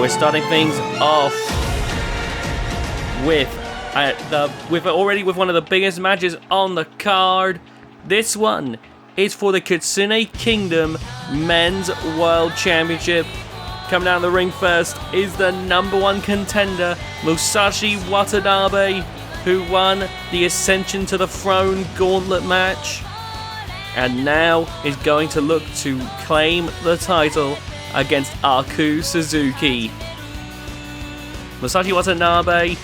we're starting things off with one of the biggest matches on the card. This one is for the Kitsune Kingdom Men's World Championship. Coming down the ring first is the #1 contender, Musashi Watanabe, who won the Ascension to the Throne Gauntlet match, and now is going to look to claim the title against Aku Suzuki. Musashi Watanabe,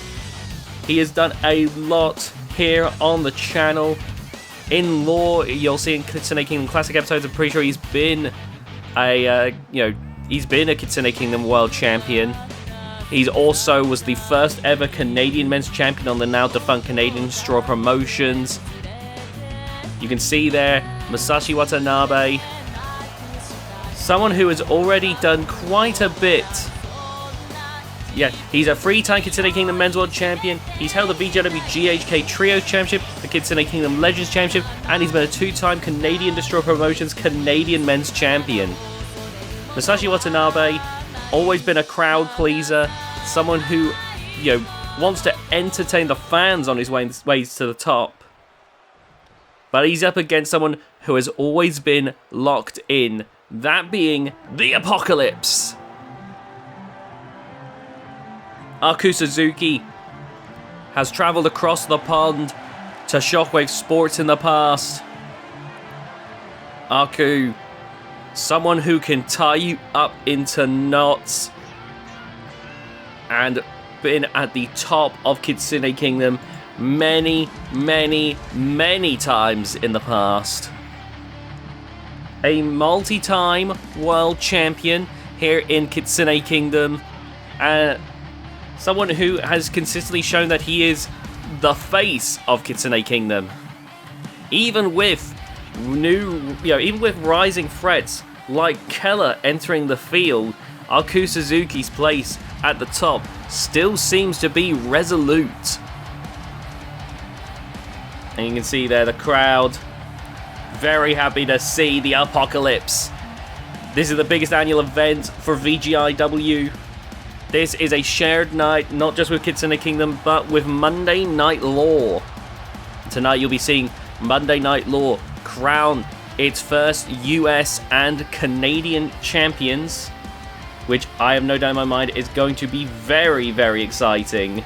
he has done a lot here on the channel. In lore, you'll see in Kitsune Kingdom Classic episodes, I'm pretty sure he's been a Kitsune Kingdom World Champion. He's also was the first ever Canadian men's champion on the now defunct Canadian Straw Promotions. You can see there, Musashi Watanabe, someone who has already done quite a bit. Yeah, he's a 3-time Kitsune Kingdom Men's World Champion. He's held the VGIW GHK Trios Championship, the Kitsune Kingdom Legends Championship, and he's been a 2-time Canadian Destroy Promotions Canadian Men's Champion. Musashi Watanabe, always been a crowd pleaser, someone who, wants to entertain the fans on his ways to the top. But he's up against someone who has always been locked in, that being the Apocalypse. Aku Suzuki has travelled across the pond to Shockwave Sports in the past. Aku, someone who can tie you up into knots, and been at the top of Kitsune Kingdom many, many, many times in the past. A multi-time world champion here in Kitsune Kingdom, and someone who has consistently shown that he is the face of Kitsune Kingdom. Even with rising threats like Keller entering the field, Aku Suzuki's place at the top still seems to be resolute. And you can see there the crowd very happy to see the Apocalypse. This is the biggest annual event for VGIW. This is a shared night, not just with Kitsune Kingdom, but with Monday Night Law. Tonight you'll be seeing Monday Night Law crown its first US and Canadian champions, which I have no doubt in my mind is going to be very, very exciting.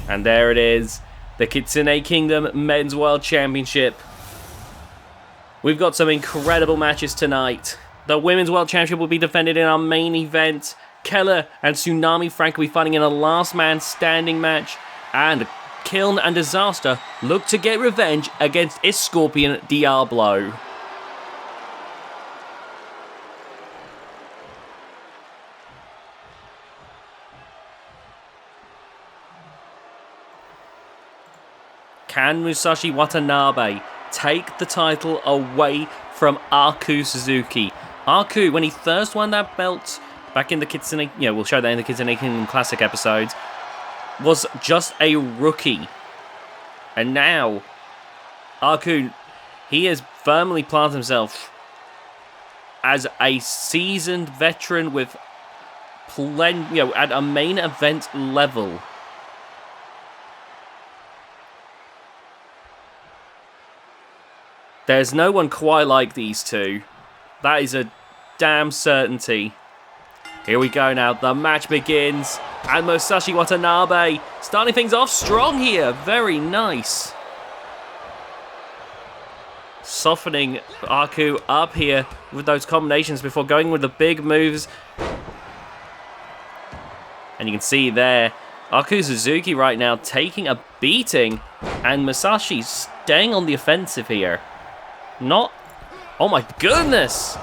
And there it is, the Kitsune Kingdom Men's World Championship. We've got some incredible matches tonight. The Women's World Championship will be defended in our main event. Keller and Tsunami Frank will be fighting in a last man standing match. And Kiln and Disaster look to get revenge against Escorpion Diablo. Can Musashi Watanabe take the title away from Aku Suzuki? Aku, when he first won that belt back in the Kitsune, we'll show that in the Kitsune Kingdom Classic episodes, was just a rookie. And now, Aku, he has firmly planted himself as a seasoned veteran with at a main event level. There's no one quite like these two. That is a damn certainty. Here we go now. The match begins. And Musashi Watanabe starting things off strong here. Very nice. Softening Aku up here with those combinations before going with the big moves. And you can see there, Aku Suzuki right now taking a beating. And Musashi staying on the offensive here. Oh my goodness!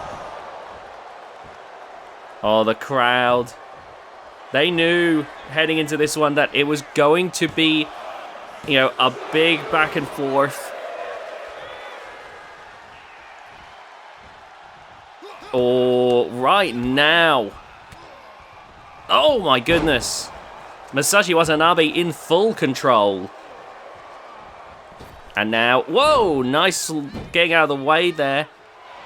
Oh, the crowd. They knew heading into this one that it was going to be, a big back and forth. Oh, right now. Oh my goodness. Musashi Watanabe in full control. And now, whoa, nice getting out of the way there.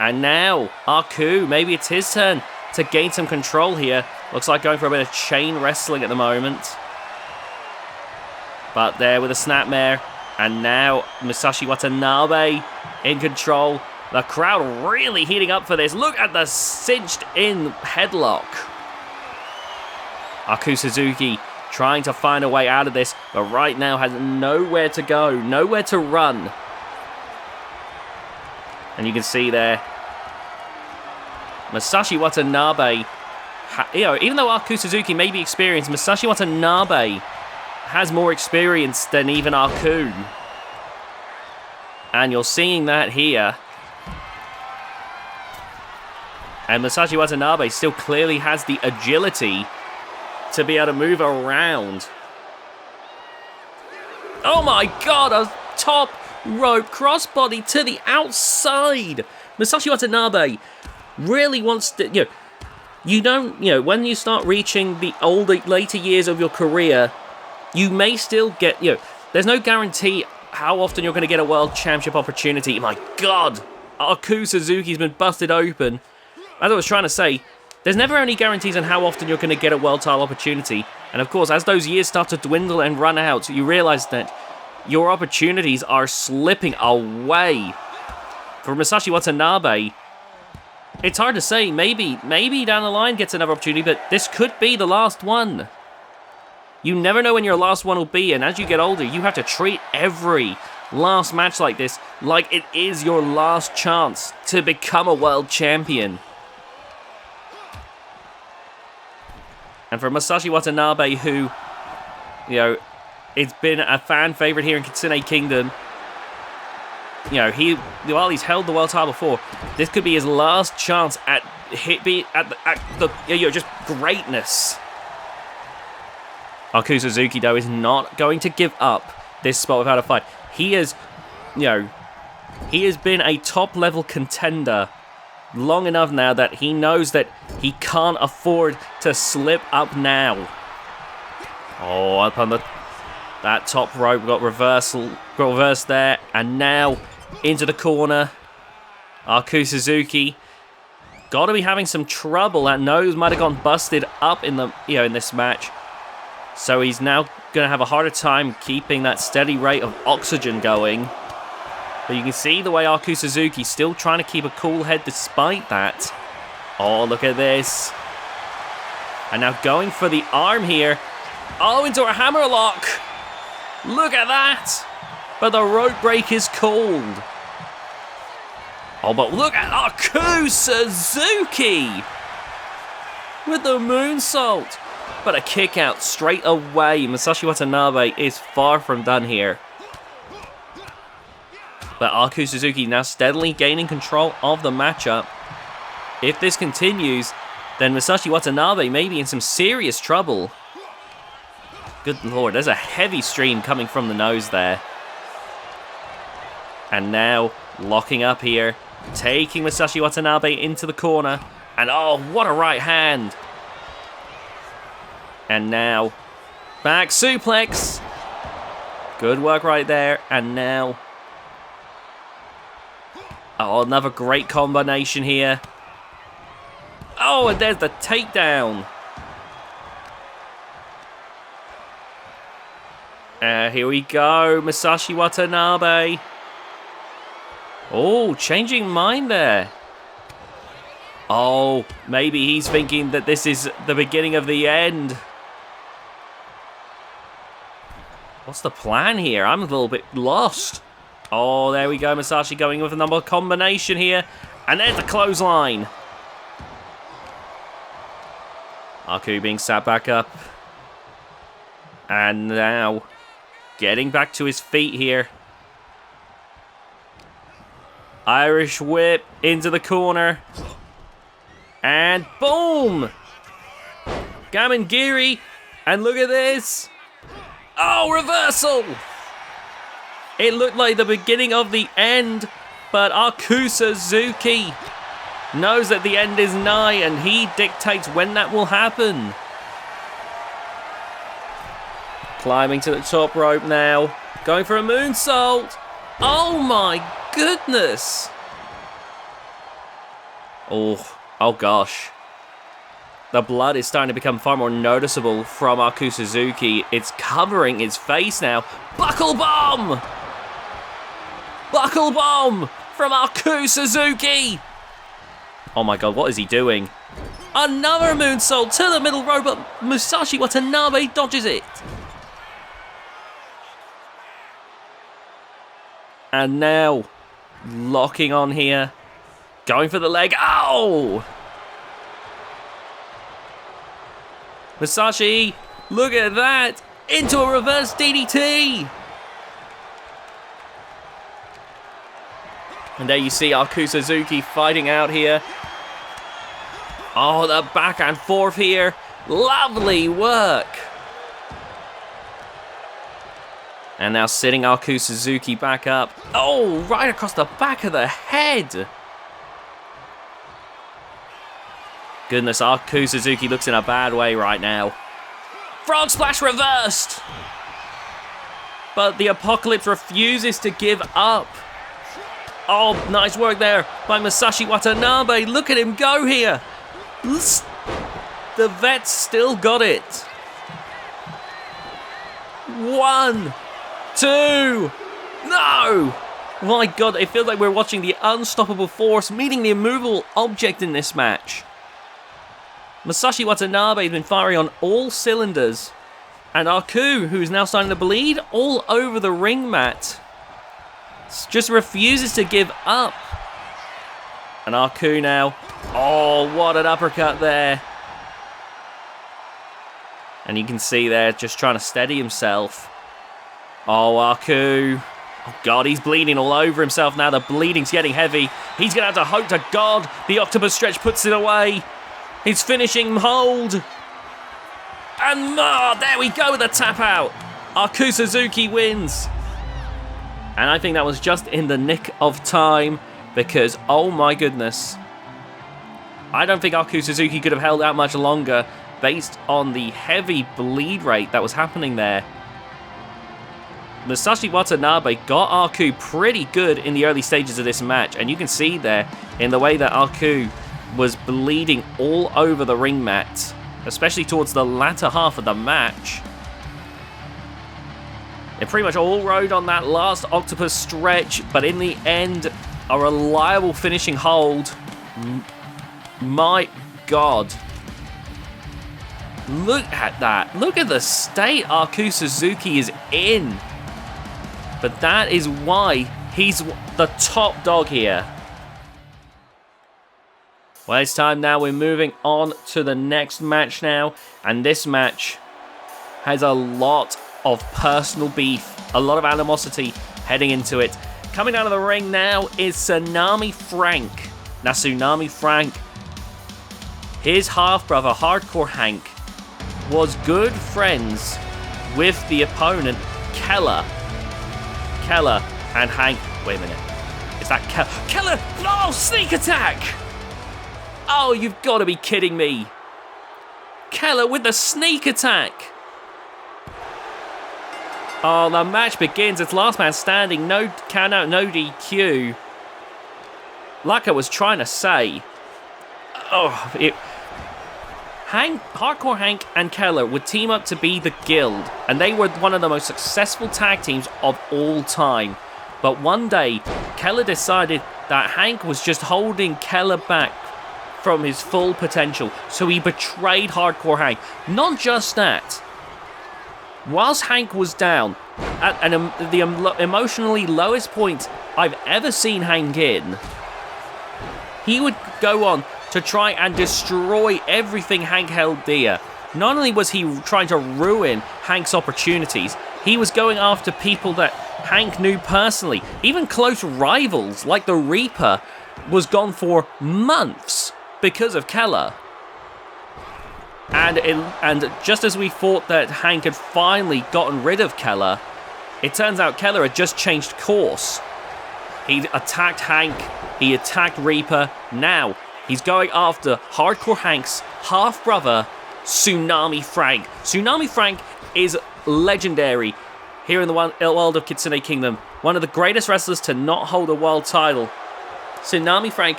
And now, Aku, maybe it's his turn to gain some control here. Looks like going for a bit of chain wrestling at the moment. But there with a snapmare. And now Musashi Watanabe in control. The crowd really heating up for this. Look at the cinched in headlock. Aku Suzuki trying to find a way out of this, but right now has nowhere to go, nowhere to run. And you can see there, Musashi Watanabe, even though Aku Suzuki may be experienced, Musashi Watanabe has more experience than even Aku. And you're seeing that here. And Musashi Watanabe still clearly has the agility to be able to move around. Oh my god, a top rope crossbody to the outside. Musashi Watanabe really wants to, when you start reaching the later years of your career, you may still get, there's no guarantee how often you're going to get a world championship opportunity. My god, Aku Suzuki's been busted open. As I was trying to say, there's never any guarantees on how often you're going to get a world title opportunity. And of course, as those years start to dwindle and run out, you realize that your opportunities are slipping away. For Musashi Watanabe, it's hard to say. Maybe down the line gets another opportunity, but this could be the last one. You never know when your last one will be, and as you get older, you have to treat every last match like this like it is your last chance to become a world champion. And for Musashi Watanabe, who, it's been a fan favorite here in Kitsune Kingdom. While he's held the world title before, this could be his last chance at just greatness. Aku Suzuki, though, is not going to give up this spot without a fight. He has been a top-level contender long enough now that he knows that he can't afford to slip up now. Oh, up on that top rope, got reversed there, and now into the corner. Aku Suzuki got to be having some trouble. That nose might have gone busted up in this match, so he's now going to have a harder time keeping that steady rate of oxygen going. But you can see the way Aku Suzuki's still trying to keep a cool head despite that. Oh, look at this. And now going for the arm here. Oh, into a hammerlock. Look at that. But the rope break is called. Oh, but look at Aku Suzuki with the moonsault. But a kick out straight away. Musashi Watanabe is far from done here. But Aku Suzuki now steadily gaining control of the matchup. If this continues, then Musashi Watanabe may be in some serious trouble. Good lord, there's a heavy stream coming from the nose there. And now, locking up here, taking Musashi Watanabe into the corner. And oh, what a right hand. And now, back suplex. Good work right there. And now, oh, another great combination here. Oh, and there's the takedown. Here we go, Musashi Watanabe. Oh, changing mind there. Oh, maybe he's thinking that this is the beginning of the end. What's the plan here? I'm a little bit lost. Oh, there we go. Musashi going with another combination here. And there's the clothesline. Aku being sat back up. And now getting back to his feet here. Irish whip into the corner. And boom! Gamengiri. And look at this. Oh, reversal! It looked like the beginning of the end, but Aku Suzuki knows that the end is nigh and he dictates when that will happen. Climbing to the top rope now. Going for a moonsault. Oh my goodness. Oh gosh. The blood is starting to become far more noticeable from Aku Suzuki. It's covering his face now. Buckle bomb! Buckle bomb from Aku Suzuki! Oh my god, what is he doing? Another moonsault to the middle row, but Musashi Watanabe dodges it. And now, locking on here. Going for the leg. Oh! Musashi, look at that. Into a reverse DDT. And there you see Aku Suzuki fighting out here. Oh, the back and forth here. Lovely work. And now sitting Aku Suzuki back up. Oh, right across the back of the head. Goodness, Aku Suzuki looks in a bad way right now. Frog splash reversed. But the Apocalypse refuses to give up. Oh, nice work there by Musashi Watanabe. Look at him go here. The vet's still got it. 1, 2. No! My god, it feels like we're watching the unstoppable force meeting the immovable object in this match. Musashi Watanabe has been firing on all cylinders. And Aku, who's now starting to bleed all over the ring mat, just refuses to give up. And Aku now. Oh, what an uppercut there. And you can see there, just trying to steady himself. Oh, Aku. Oh, God, he's bleeding all over himself now. The bleeding's getting heavy. He's going to have to hope to God the octopus stretch puts it away. His finishing hold. And there we go with the tap out. Aku Suzuki wins. And I think that was just in the nick of time because, oh my goodness, I don't think Aku Suzuki could have held out much longer based on the heavy bleed rate that was happening there. Musashi Watanabe got Aku pretty good in the early stages of this match, and you can see there in the way that Aku was bleeding all over the ring mat, especially towards the latter half of the match. It pretty much all rode on that last octopus stretch, but in the end, a reliable finishing hold. My God. Look at that. Look at the state Aku Suzuki is in. But that is why he's the top dog here. Well, it's time now. We're moving on to the next match now. And this match has a lot of personal beef, a lot of animosity heading into it. Coming out of the ring now is Tsunami Frank. Now, Tsunami Frank, his half-brother, Hardcore Hank, was good friends with the opponent, Keller. Keller and Hank. Wait a minute. Is that Keller? Oh, sneak attack! Oh, you've got to be kidding me. Keller with the sneak attack. Oh, the match begins. It's last man standing. No count out, no DQ. Like I was trying to say. Hardcore Hank and Keller would team up to be the Guild, and they were one of the most successful tag teams of all time. But one day, Keller decided that Hank was just holding Keller back from his full potential, so he betrayed Hardcore Hank. Not just that. Whilst Hank was down, at the emotionally lowest point I've ever seen Hank in, he would go on to try and destroy everything Hank held dear. Not only was he trying to ruin Hank's opportunities, he was going after people that Hank knew personally. Even close rivals like the Reaper was gone for months because of Keller. And just as we thought that Hank had finally gotten rid of Keller, it turns out Keller had just changed course. He attacked Hank, he attacked Reaper. Now he's going after Hardcore Hank's half-brother, Tsunami Frank. Tsunami Frank is legendary here in the world of Kitsune Kingdom. One of the greatest wrestlers to not hold a world title. Tsunami Frank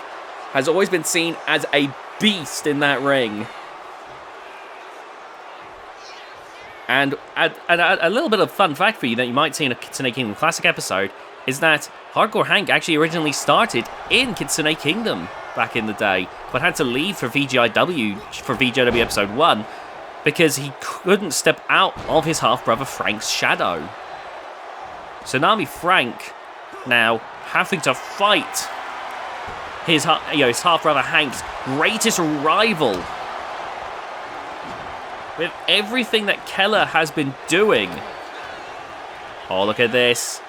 has always been seen as a beast in that ring. And a little bit of fun fact for you that you might see in a Kitsune Kingdom Classic episode is that Hardcore Hank actually originally started in Kitsune Kingdom back in the day, but had to leave for VGIW episode 1 because he couldn't step out of his half-brother Frank's shadow. Tsunami Frank now having to fight his half-brother Hank's greatest rival with everything that Keller has been doing. Oh, look at this.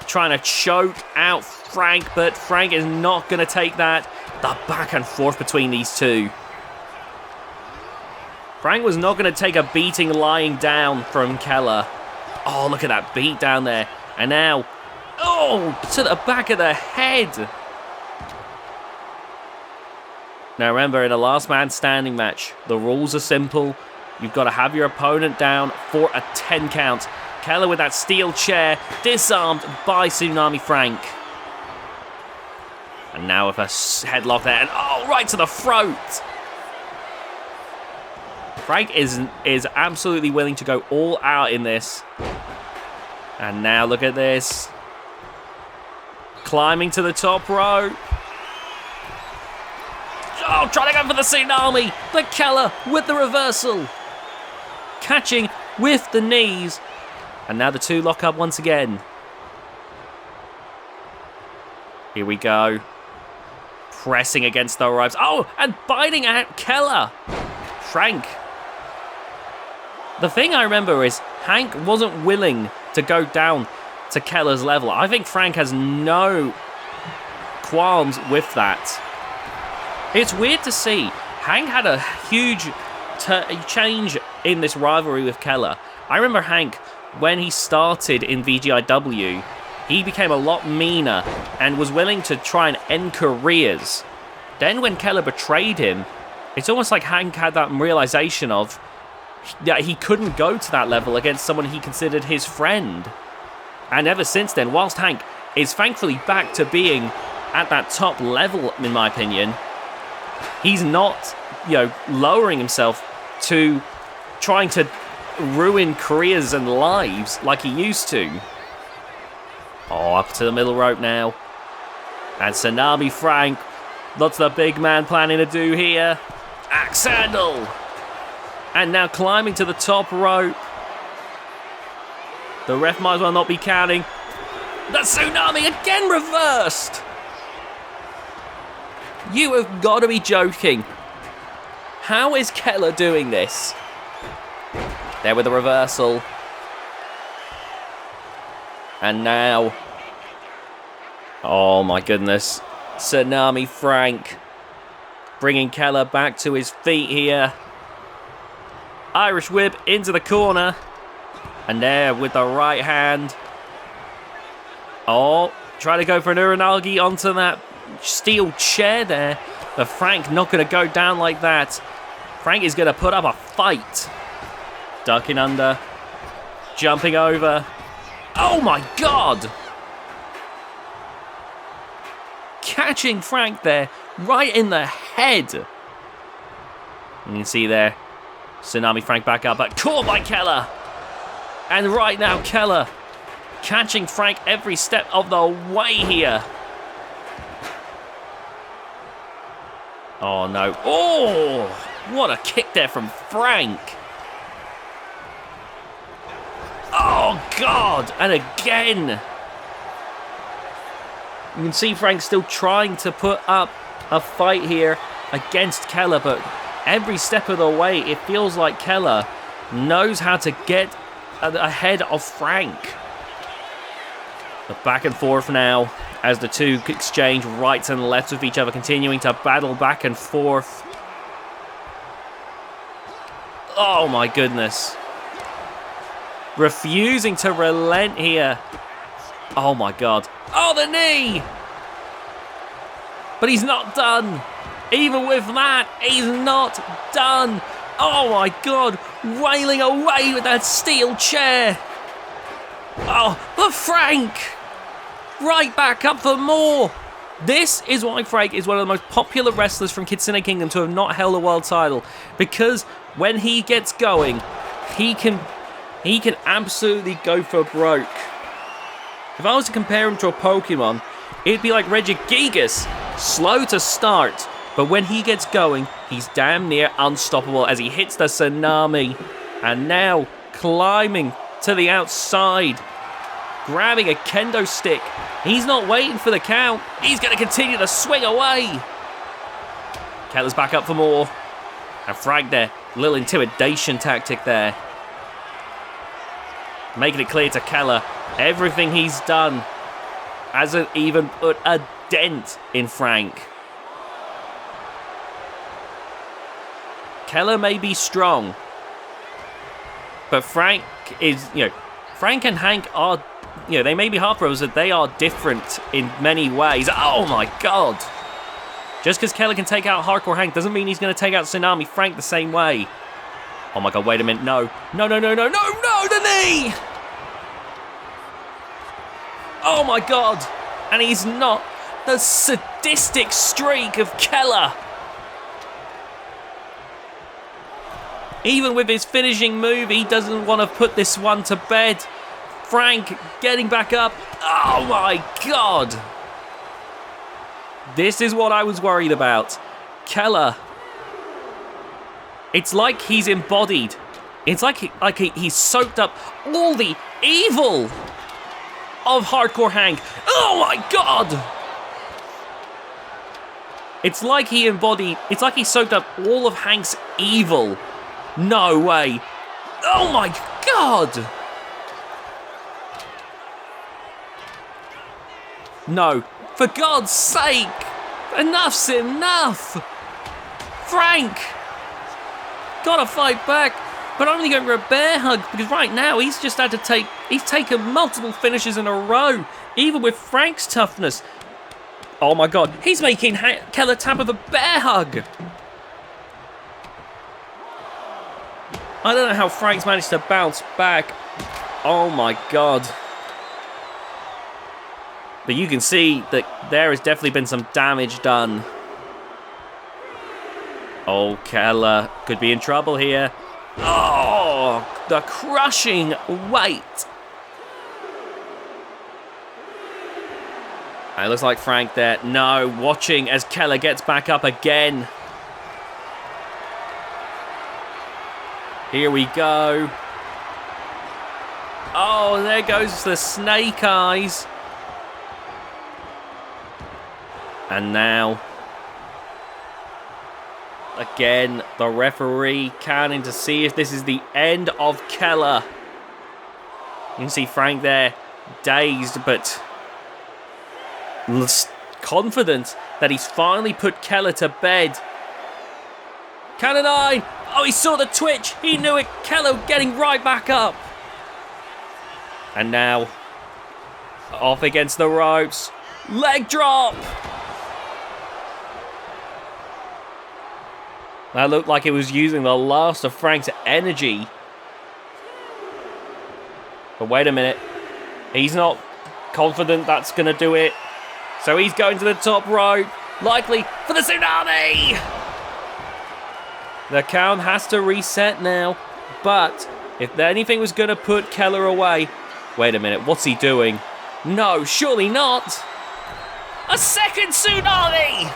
Trying to choke out Frank, but Frank is not going to take that. The back and forth between these two. Frank was not going to take a beating lying down from Keller. Oh, look at that beat down there. And now, oh, to the back of the head. Now remember, in a last man standing match, the rules are simple. You've got to have your opponent down for a 10 count. Keller with that steel chair, disarmed by Tsunami Frank. And now with a headlock there, and oh, right to the throat. Frank is absolutely willing to go all out in this. And now look at this. Climbing to the top rope. Oh, trying to go for the tsunami. But Keller with the reversal. Catching with the knees. And now the two lock up once again. Here we go. Pressing against the ropes. Oh, and biting at Keller. Frank. The thing I remember is Hank wasn't willing to go down to Keller's level. I think Frank has no qualms with that. It's weird to see. Hank had a huge change in this rivalry with Keller. I remember Hank, when he started in VGIW, he became a lot meaner and was willing to try and end careers. Then when Keller betrayed him, it's almost like Hank had that realization of that he couldn't go to that level against someone he considered his friend. And ever since then, whilst Hank is thankfully back to being at that top level, in my opinion, he's not, lowering himself to trying to ruin careers and lives like he used to. Oh, up to the middle rope now. And Tsunami Frank, what's the big man planning to do here? Axe handle! And now climbing to the top rope. The ref might as well not be counting. The tsunami again reversed! You have got to be joking. How is Keller doing this? There with the reversal. And now, oh my goodness, Tsunami Frank bringing Keller back to his feet here. Irish whip into the corner. And there with the right hand. Oh, try to go for an Uranagi onto that steel chair there. But Frank not going to go down like that. Frank is going to put up a fight. Ducking under. Jumping over. Oh my god! Catching Frank there, right in the head. You can see there, Tsunami Frank back up, but caught by Keller. And right now, Keller catching Frank every step of the way here. Oh no. Oh! What a kick there from Frank. Oh, God! And again! You can see Frank still trying to put up a fight here against Keller, but every step of the way, it feels like Keller knows how to get ahead of Frank. The back and forth now, as the two exchange rights and lefts with each other, continuing to battle back and forth. Oh, my goodness. Refusing to relent here. Oh my god. Oh, the knee! But he's not done. Even with that, he's not done. Oh my god. Wailing away with that steel chair. Oh, but Frank! Right back up for more. This is why Frank is one of the most popular wrestlers from Kitsune Kingdom to have not held a world title. Because when he gets going, he can absolutely go for broke. If I was to compare him to a Pokemon, it'd be like Regigigas. Slow to start, but when he gets going, he's damn near unstoppable as he hits the Tsunami. And now, climbing to the outside, grabbing a kendo stick. He's not waiting for the count. He's going to continue to swing away. Keller's back up for more. And Frank there, little intimidation tactic there. Making it clear to Keller, everything he's done hasn't even put a dent in Frank. Keller may be strong, but Frank is, Frank and Hank are, they may be half brothers, but they are different in many ways. Oh my god! Just because Keller can take out Hardcore Hank doesn't mean he's going to take out Tsunami Frank the same way. Oh my god, wait a minute, no, the knee! Oh my god! And he's not. The sadistic streak of Keller. Even with his finishing move, he doesn't want to put this one to bed. Frank getting back up. Oh my god! This is what I was worried about. Keller. It's like he's embodied. It's like he's soaked up all the evil of Hardcore Hank. Oh my god! It's like he soaked up all of Hank's evil. No way. Oh my god! No. For God's sake! Enough's enough! Frank! Gotta fight back, but only going for a bear hug, because right now he's just had to he's taken multiple finishes in a row, even with Frank's toughness. Oh my god, he's making Keller tap with a bear hug! I don't know how Frank's managed to bounce back. Oh my god. But you can see that there has definitely been some damage done. Oh, Keller could be in trouble here. Oh, the crushing weight. And it looks like Frank there. No, watching as Keller gets back up again. Here we go. Oh, there goes the snake eyes. And now, again, the referee counting to see if this is the end of Keller. You can see Frank there, dazed, but confident that he's finally put Keller to bed. Count of 9. Oh, he saw the twitch. He knew it. Keller getting right back up. And now, off against the ropes. Leg drop. That looked like it was using the last of Frank's energy. But wait a minute. He's not confident that's going to do it. So he's going to the top rope. Likely for the tsunami. The count has to reset now. But if anything was going to put Keller away... Wait a minute, what's he doing? No, surely not. A second tsunami!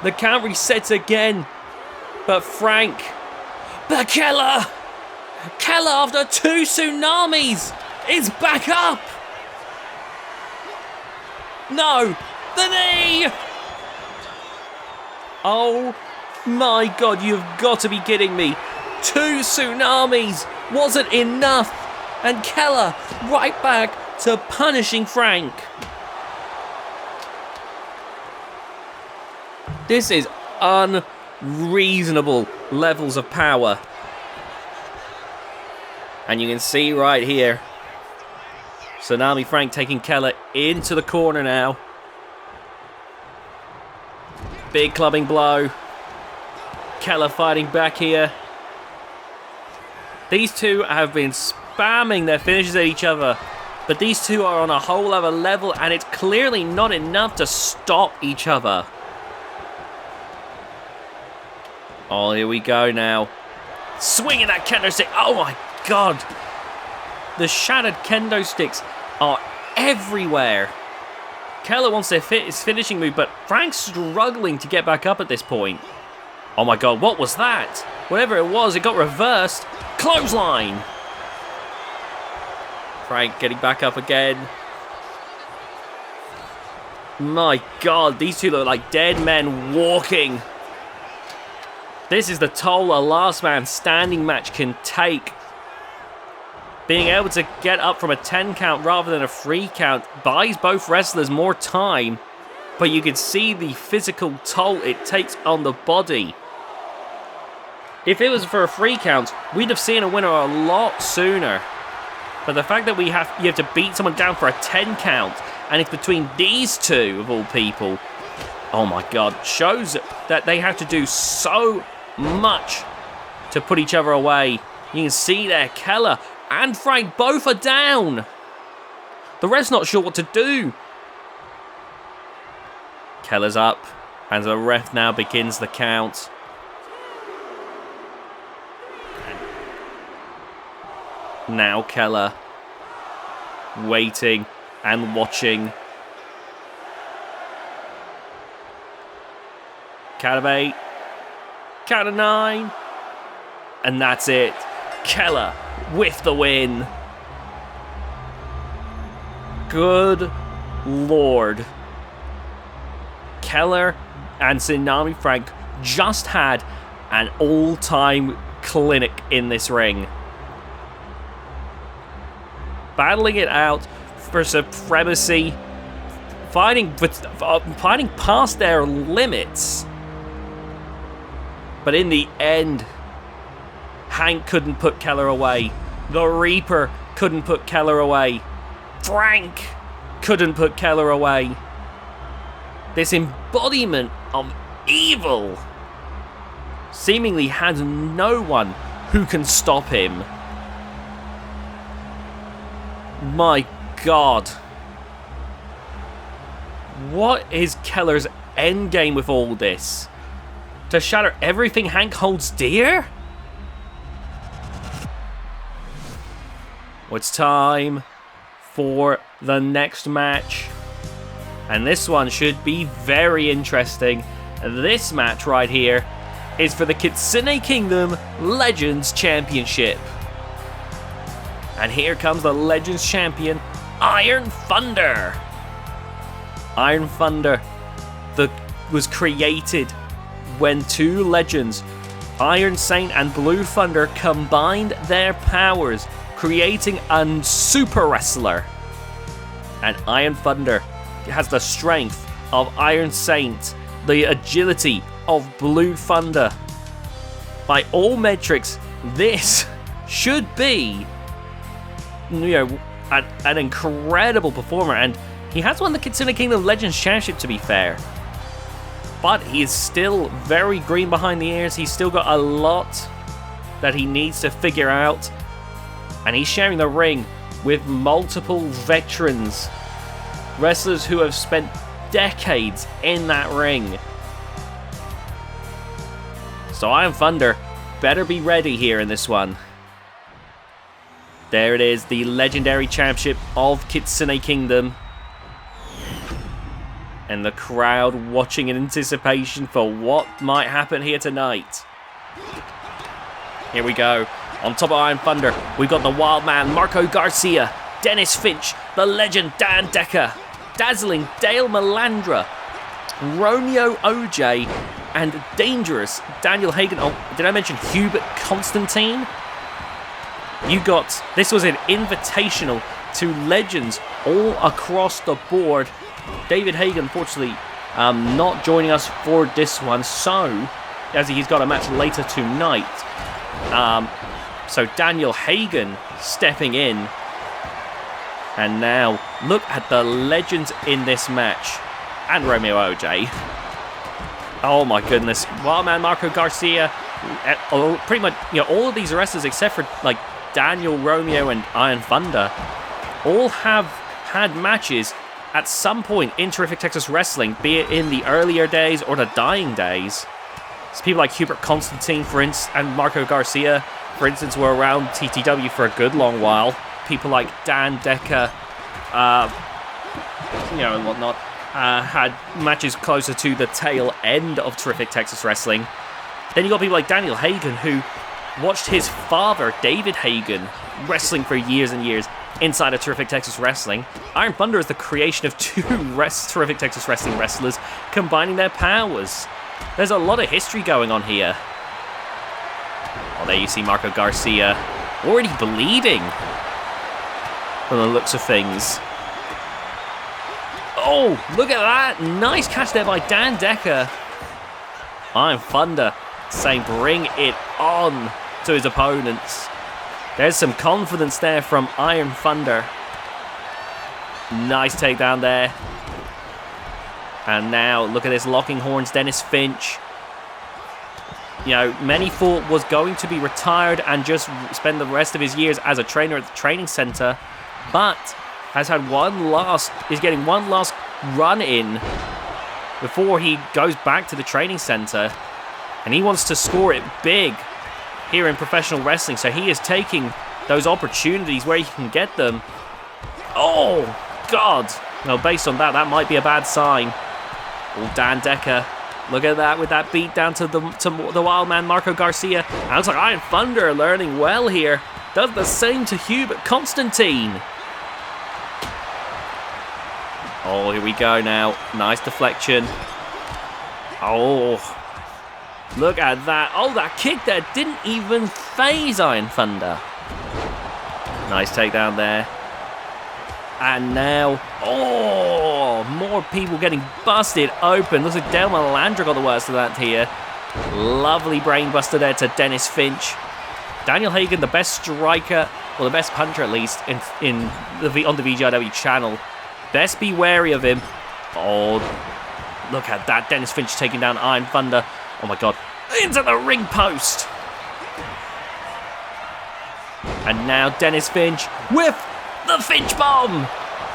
The count resets again. But Frank... But Keller after 2 tsunamis is back up. No, the knee! Oh my god, you've got to be kidding me. 2 tsunamis wasn't enough. And Keller right back to punishing Frank. This is unreasonable levels of power. And you can see right here, Tsunami Frank taking Keller into the corner now. Big clubbing blow. Keller fighting back here. These two have been spamming their finishes at each other. But these two are on a whole other level, and it's clearly not enough to stop each other. Oh, here we go now. Swinging that kendo stick. Oh my god. The shattered kendo sticks are everywhere. Keller wants to fit his finishing move, but Frank's struggling to get back up at this point. Oh my god, what was that? Whatever it was, it got reversed. Clothesline. Frank getting back up again. My god, these two look like dead men walking. This is the toll a last man standing match can take. Being able to get up from a 10 count rather than a 3 count buys both wrestlers more time, but you can see the physical toll it takes on the body. If it was for a 3 count, we'd have seen a winner a lot sooner. But the fact that you have to beat someone down for a 10 count, and it's between these two of all people, oh my god, shows that they have to do so much to put each other away. You can see there, Keller and Frank both are down. The ref's not sure what to do. Keller's up, and the ref now begins the count. Now Keller waiting and watching. Count of 8. Count of 9. And that's it. Keller with the win. Good lord. Keller and Tsunami Frank just had an all-time clinic in this ring. Battling it out for supremacy, fighting past their limits. But in the end, Hank couldn't put Keller away. The Reaper couldn't put Keller away. Frank couldn't put Keller away. This embodiment of evil seemingly has no one who can stop him. My god. What is Keller's endgame with all this? To shatter everything Hank holds dear? Well, it's time for the next match. And this one should be very interesting. This match right here is for the Kitsune Kingdom Legends Championship. And here comes the Legends Champion, Iron Thunder. Iron Thunder was created when two legends, Iron Saint and Blue Thunder, combined their powers, creating a super wrestler. And Iron Thunder has the strength of Iron Saint, the agility of Blue Thunder. By all metrics, this should be, an incredible performer, and he has won the Kitsune Kingdom Legends Championship, to be fair. But he is still very green behind the ears. He's still got a lot that he needs to figure out, and he's sharing the ring with multiple veterans, wrestlers who have spent decades in that ring. So Iron Thunder better be ready here in this one. There it is, the legendary championship of Kitsune Kingdom. And the crowd watching in anticipation for what might happen here tonight. Here we go. On top of Iron Thunder, we've got the Wild Man, Marco Garcia, Dennis Finch, the legend Dan Decker, Dazzling Dale Melandra, Romeo OJ, and Dangerous Daniel Hagen. Oh, did I mention Hubert Constantine? This was an invitational to legends all across the board. David Hagen, unfortunately, not joining us for this one, so as he's got a match later tonight. So Daniel Hagen stepping in. And now, look at the legends in this match. And Romeo OJ. Oh my goodness. Wildman Marco Garcia. Pretty much, all of these wrestlers except for, Daniel, Romeo, and Iron Thunder all have had matches at some point in Terrific Texas Wrestling, be it in the earlier days or the dying days. So people like Hubert Constantine, for instance, and Marco Garcia, for instance, were around TTW for a good long while. People like Dan Decker, and whatnot, had matches closer to the tail end of Terrific Texas Wrestling. Then you got people like Daniel Hagen, who watched his father, David Hagen, wrestling for years and years inside of Terrific Texas Wrestling. Iron Thunder is the creation of two Terrific Texas Wrestling wrestlers combining their powers. There's a lot of history going on here. Oh, there you see Marco Garcia already bleeding from the looks of things. Oh, look at that. Nice catch there by Dan Decker. Iron Thunder saying bring it on to his opponents. There's some confidence there from Iron Thunder. Nice takedown there. And now, look at this, locking horns, Dennis Finch. You know, many thought was going to be retired and just spend the rest of his years as a trainer at the training center, but is getting one last run in before he goes back to the training center, and he wants to score it big here in professional wrestling, so he is taking those opportunities where he can get them. Oh, God. No, based on that might be a bad sign. Oh, Dan Decker. Look at that with that beat down to the wild man Marco Garcia. And it looks like Iron Thunder learning well here. Does the same to Hubert Constantine. Oh, here we go now. Nice deflection. Oh, look at that. Oh, that kick there didn't even phase Iron Thunder. Nice takedown there. And now, oh, more people getting busted open. Looks like Dale Malandra got the worst of that here. Lovely brainbuster there to Dennis Finch. Daniel Hagen, the best striker, or the best puncher at least, on the VGIW channel. Best be wary of him. Oh, look at that. Dennis Finch taking down Iron Thunder. Oh my God. Into the ring post. And now Dennis Finch with the Finch bomb.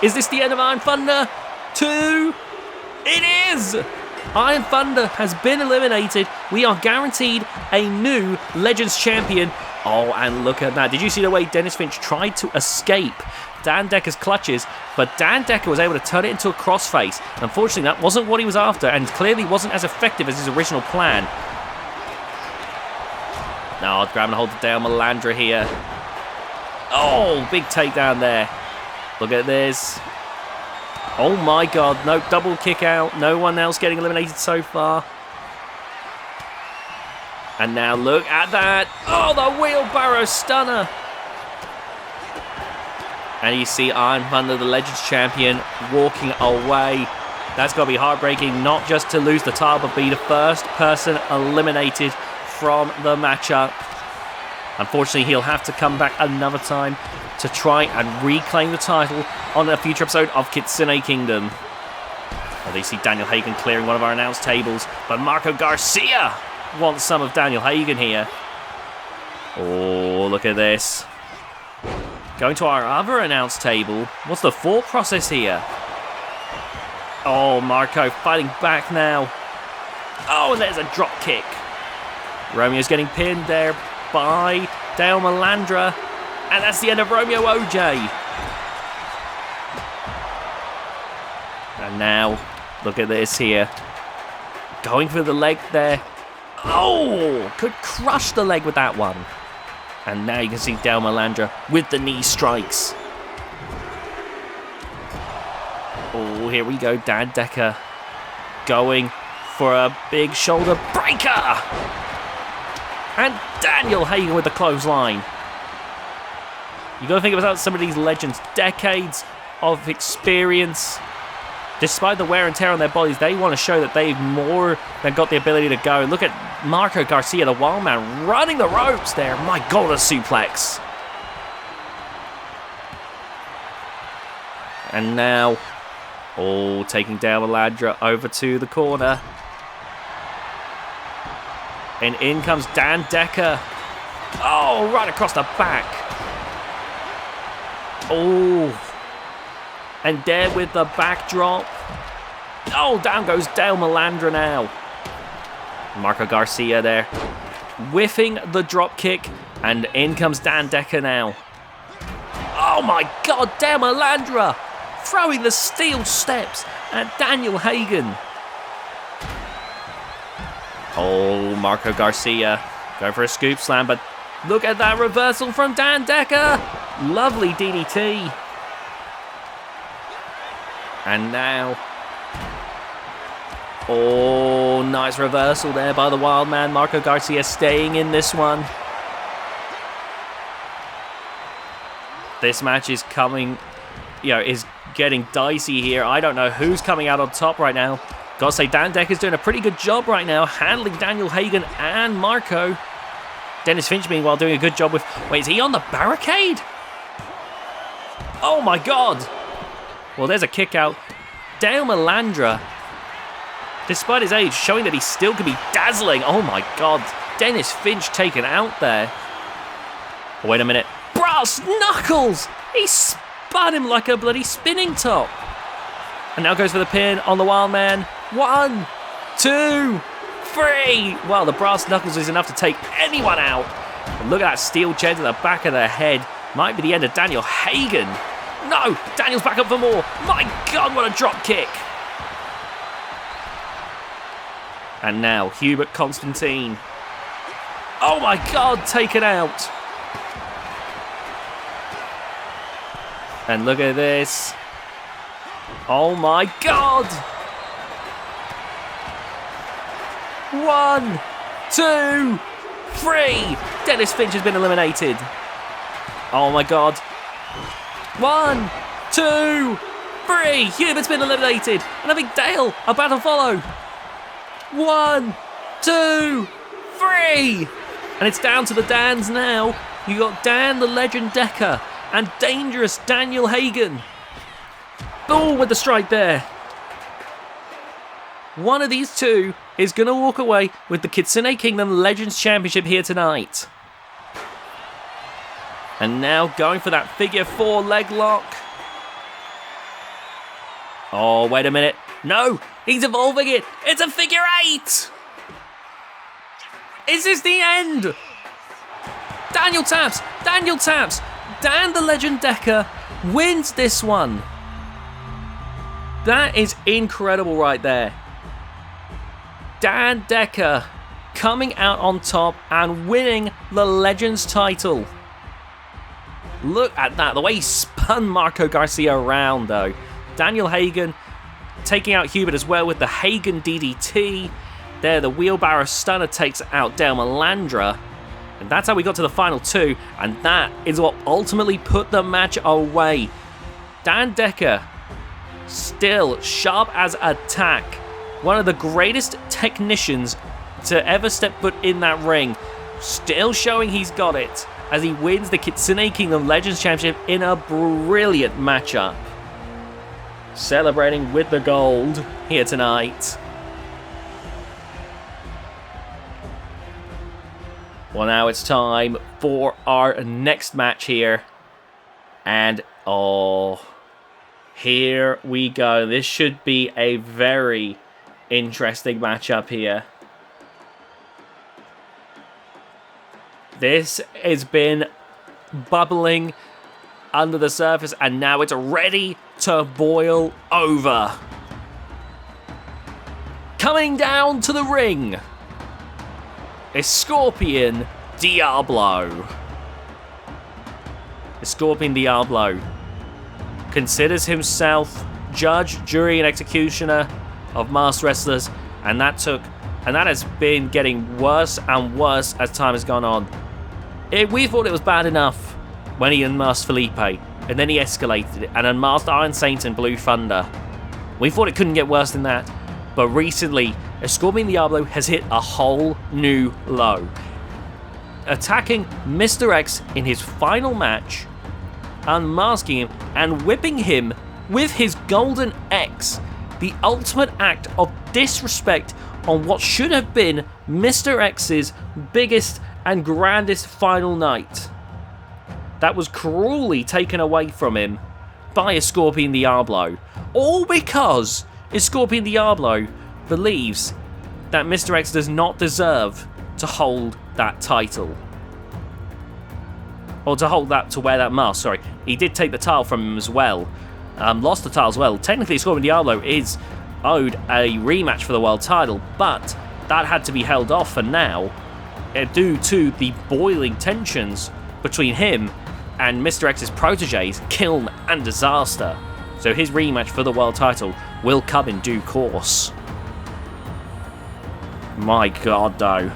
Is this the end of Iron Thunder? 2. It is. Iron Thunder has been eliminated. We are guaranteed a new Legends champion. Oh, and look at that. Did you see the way Dennis Finch tried to escape Dan Decker's clutches, but Dan Decker was able to turn it into a crossface. Unfortunately, that wasn't what he was after, and clearly wasn't as effective as his original plan. Now, grabbing a hold of Dale Malandra here. Oh, big takedown there. Look at this. Oh my God, no double kick out. No one else getting eliminated so far. And now look at that. Oh, the wheelbarrow stunner. And you see Iron Thunder, the Legends champion, walking away. That's got to be heartbreaking, not just to lose the title, but be the first person eliminated from the matchup. Unfortunately, he'll have to come back another time to try and reclaim the title on a future episode of Kitsune Kingdom. Well, you see Daniel Hagen clearing one of our announce tables, but Marco Garcia wants some of Daniel Hagen here. Oh, look at this. Going to our other announce table. What's the thought process here? Oh, Marco fighting back now. Oh, and there's a drop kick. Romeo's getting pinned there by Dale Malandra. And that's the end of Romeo OJ. And now, look at this here. Going for the leg there. Oh, could crush the leg with that one. And now you can see Dale Malandra with the knee strikes. Oh, here we go. Dan Decker going for a big shoulder breaker. And Daniel Hagen with the clothesline. You got to think about some of these legends. Decades of experience. Despite the wear and tear on their bodies, they want to show that they've more than got the ability to go. Look at Marco Garcia, the wild man, running the ropes there. My God, a suplex. And now, oh, taking down Malandra over to the corner. And in comes Dan Decker. Oh, right across the back. Oh, And there with the backdrop. Oh, down goes Dale Malandra now. Marco Garcia there. Whiffing the drop kick. And in comes Dan Decker now. Oh my god, Dale Malandra throwing the steel steps at Daniel Hagen. Oh, Marco Garcia going for a scoop slam, but look at that reversal from Dan Decker. Lovely DDT. And now, oh, nice reversal there by the wild man. Marco Garcia staying in this one. This match is coming, is getting dicey here. I don't know who's coming out on top right now. Gotta say, Dan Decker's doing a pretty good job right now, handling Daniel Hagen and Marco. Dennis Finch, meanwhile, doing a good job with... Wait, is he on the barricade? Oh my god! Well, there's a kick out. Dale Malandra, despite his age, showing that he still can be dazzling. Oh my god. Dennis Finch taken out there. Oh, wait a minute. Brass knuckles! He spun him like a bloody spinning top. And now goes for the pin on the wild man. 1, 2, 3. Well, the brass knuckles is enough to take anyone out. And look at that steel chair to the back of the head. Might be the end of Daniel Hagen. No, Daniel's back up for more. My god, what a drop kick. And now Hubert Constantine. Oh my god, taken out. And look at this. Oh my god. 1, 2, 3. Dennis Finch has been eliminated. Oh my god. 1, 2, 3. Hubert's been eliminated. And I think Dale about to follow. 1, 2, 3. And it's down to the Dans now. You got Dan the Legend Decker and Dangerous Daniel Hagen. Oh, with the strike there. One of these two is going to walk away with the Kitsune Kingdom Legends Championship here tonight. And now going for that figure 4 leg lock. Oh, wait a minute. No, he's evolving it. It's a figure 8. Is this the end? Daniel taps. Daniel taps. Dan the Legend Decker wins this one. That is incredible right there. Dan Decker coming out on top and winning the Legends title. Look at that, the way he spun Marco Garcia around though. Daniel Hagen taking out Hubert as well with the Hagen DDT. There, the wheelbarrow stunner takes out Dale Malandra. And that's how we got to the final 2. And that is what ultimately put the match away. Dan Decker, still sharp as a tack. One of the greatest technicians to ever step foot in that ring. Still showing he's got it as he wins the Kitsune Kingdom Legends Championship in a brilliant matchup. Celebrating with the gold here tonight. Well, now it's time for our next match here. And, oh, here we go. This should be a very interesting matchup here. This has been bubbling under the surface, and now it's ready to boil over. Coming down to the ring is Scorpion Diablo. Scorpion Diablo considers himself judge, jury, and executioner of masked wrestlers, and that has been getting worse and worse as time has gone on. We thought it was bad enough when he unmasked Felipe, and then he escalated it and unmasked Iron Saint and Blue Thunder. We thought it couldn't get worse than that, but recently, Scorpion Diablo has hit a whole new low. Attacking Mr. X in his final match, unmasking him and whipping him with his Golden X, the ultimate act of disrespect on what should have been Mr. X's biggest and grandest final night. That was cruelly taken away from him by Scorpion Diablo. All because Scorpion Diablo believes that Mr. X does not deserve to hold that title. Or to wear that mask, sorry. He did take the title from him as well. Lost the title as well. Technically, Scorpion Diablo is owed a rematch for the world title, but that had to be held off for now due to the boiling tensions between him and Mr. X's proteges, Kiln and Disaster. So his rematch for the world title will come in due course. My god, though.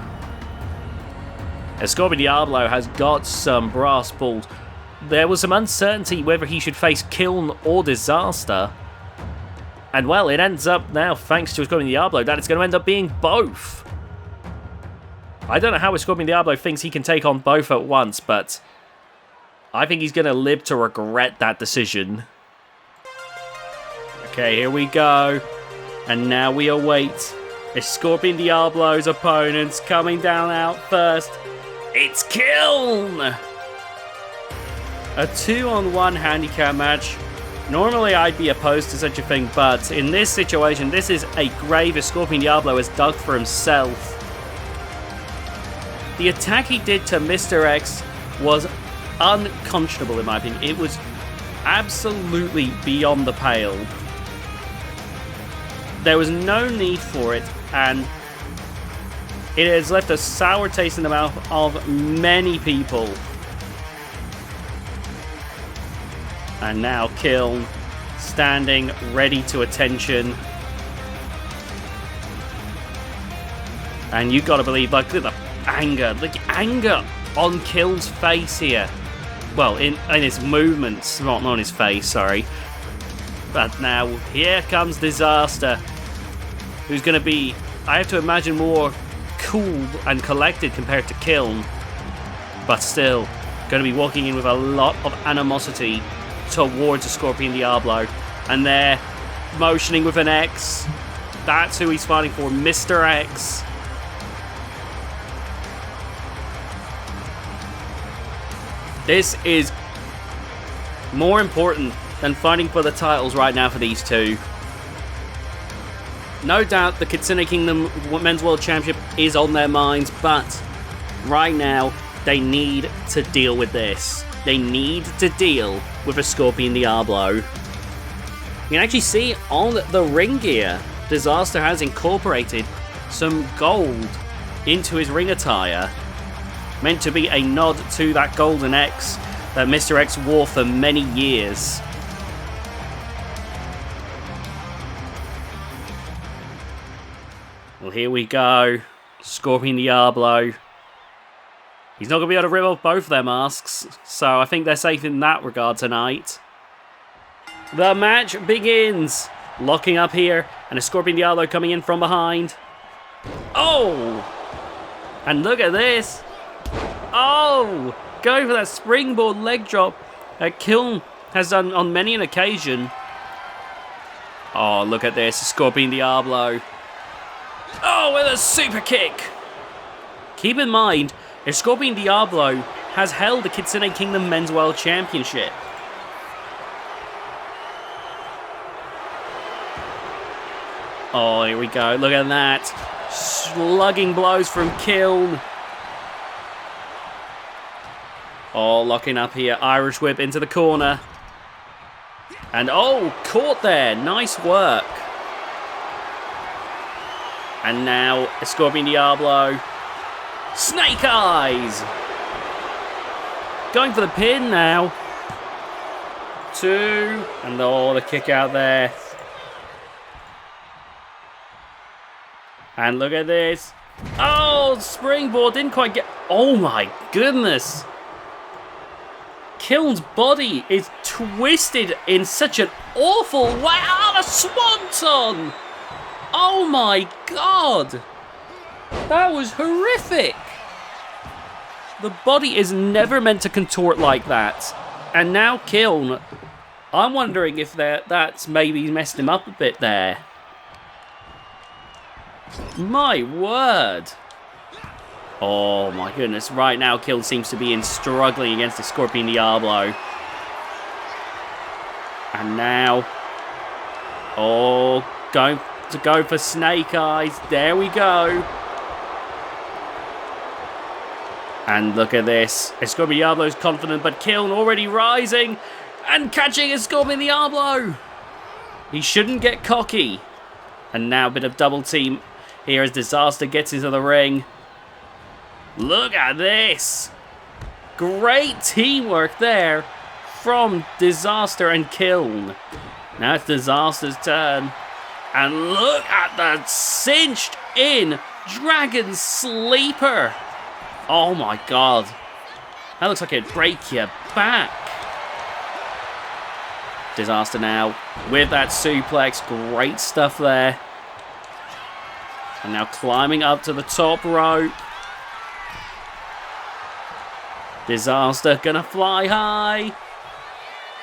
Scorpion Diablo has got some brass balls. There was some uncertainty whether he should face Kiln or Disaster. And well, it ends up now, thanks to Scorpion Diablo, that it's going to end up being both. I don't know how Scorpion Diablo thinks he can take on both at once, but I think he's going to live to regret that decision. Okay, here we go. And now we await Scorpion Diablo's opponents coming down out first. It's Kiln! A 2-on-1 handicap match. Normally I'd be opposed to such a thing, but in this situation, this is a grave Scorpion Diablo has dug for himself. The attack he did to Mr. X was unconscionable in my opinion. It was absolutely beyond the pale. There was no need for it, and it has left a sour taste in the mouth of many people. And now Kiln standing ready to attention. And you gotta believe, like, look at the anger on Kiln's face here. Well, in his movements, not on his face, sorry. But now, here comes Disaster, who's gonna be, I have to imagine, more cool and collected compared to Kiln. But still, gonna be walking in with a lot of animosity towards a Scorpion Diablo. And they're motioning with an X. That's who he's fighting for, Mr. X. This is more important than fighting for the titles right now for these two. No doubt the Kitsune Kingdom Men's World Championship is on their minds, but right now they need to deal with this. They need to deal with a Scorpion Diablo. You can actually see on the ring gear, Disaster has incorporated some gold into his ring attire, meant to be a nod to that golden X that Mr. X wore for many years. Well, here we go. Scorpion Diablo. He's not going to be able to rip off both their masks, so I think they're safe in that regard tonight. The match begins. Locking up here, and a Scorpion Diablo coming in from behind. Oh! And look at this. Oh! Going for that springboard leg drop that Kiln has done on many an occasion. Oh, look at this. Scorpion Diablo. Oh, with a super kick. Keep in mind, if Scorpion Diablo has held the Kitsune Kingdom Men's World Championship. Oh, here we go. Look at that. Slugging blows from Kiln. Oh, locking up here. Irish whip into the corner. And oh, caught there. Nice work. And now, Scorpion Diablo. Snake Eyes! Going for the pin now. 2. And oh, the kick out there. And look at this. Oh, springboard didn't quite get... Oh my goodness. Kiln's body is twisted in such an awful way. Oh, the swanton! Oh my god. That was horrific. The body is never meant to contort like that. And now Kiln, I'm wondering if that's maybe messed him up a bit there. My word. Oh my goodness. Right now Kiln seems to be struggling against the Scorpion Diablo. And now, going to go for Snake Eyes. There we go. And look at this. Escorpion Diablo's confident, but Kiln already rising and catching Escorpion Diablo. He shouldn't get cocky. And now a bit of double team here as Disaster gets into the ring. Look at this. Great teamwork there from Disaster and Kiln. Now it's Disaster's turn. And look at the cinched in Dragon Sleeper. Oh my god. That looks like it'd break your back. Disaster now with that suplex. Great stuff there. And now climbing up to the top rope. Disaster gonna fly high.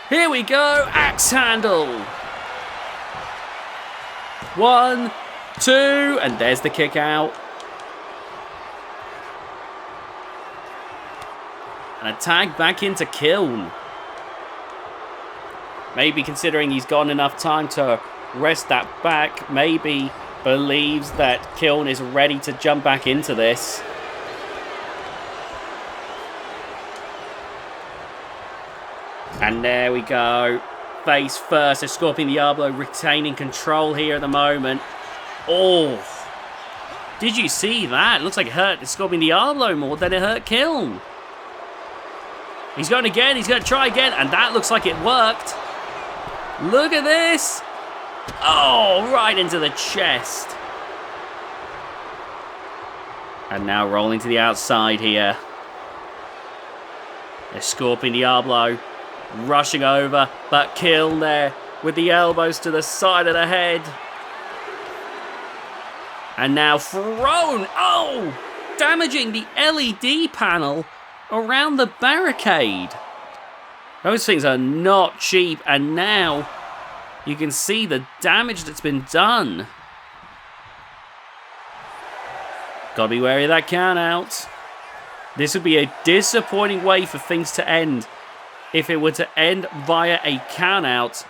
Here we go. Axe handle. 1, 2, and there's the kick out. And a tag back into Kiln. Maybe considering he's got enough time to rest that back, maybe believes that Kiln is ready to jump back into this. And there we go. Face first, Escorpion Diablo retaining control here at the moment. Oh, did you see that? It looks like it hurt Escorpion Diablo more than it hurt Kiln. He's going again, he's going to try again, and that looks like it worked. Look at this. Oh, right into the chest. And now rolling to the outside here. Escorpion Diablo rushing over, but Kiln there with the elbows to the side of the head. And now thrown. Oh, damaging the LED panel around the barricade. Those things are not cheap, and now you can see the damage that's been done. Gotta be wary of that count out. This would be a disappointing way for things to end if it were to end via a count out.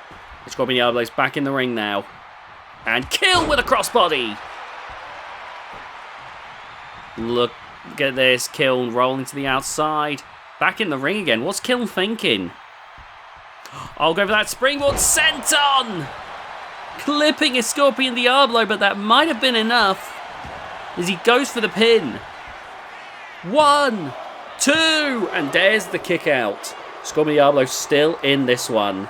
Escorpion Diablo's back in the ring now. And Kiln with a crossbody. Look at this. Kiln rolling to the outside. Back in the ring again. What's Kiln thinking? I'll go for that springboard senton. Clipping Escorpion Diablo, but that might have been enough as he goes for the pin. 1, 2, and there's the kick out. Escorpion Diablo still in this one.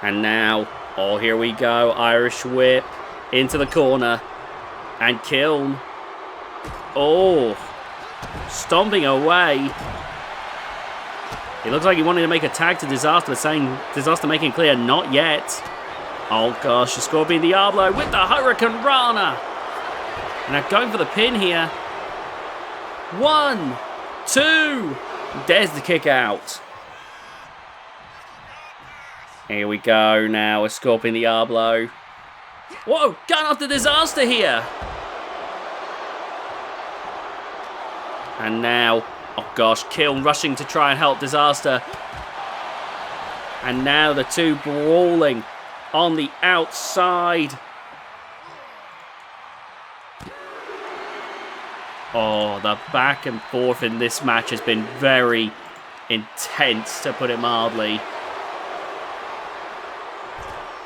And now, oh, here we go. Irish whip into the corner. And Kiln. Oh, stomping away. It looks like he wanted to make a tag to Disaster, saying Disaster making clear, not yet. Oh gosh, Escorpion Diablo with the Hurricane Rana. And now going for the pin here. 1, 2. There's the kick out. Here we go now. Escorpion Diablo. Whoa, going after Disaster here. And now, oh gosh, Kiln rushing to try and help Disaster. And now the two brawling on the outside. Oh, the back and forth in this match has been very intense, to put it mildly.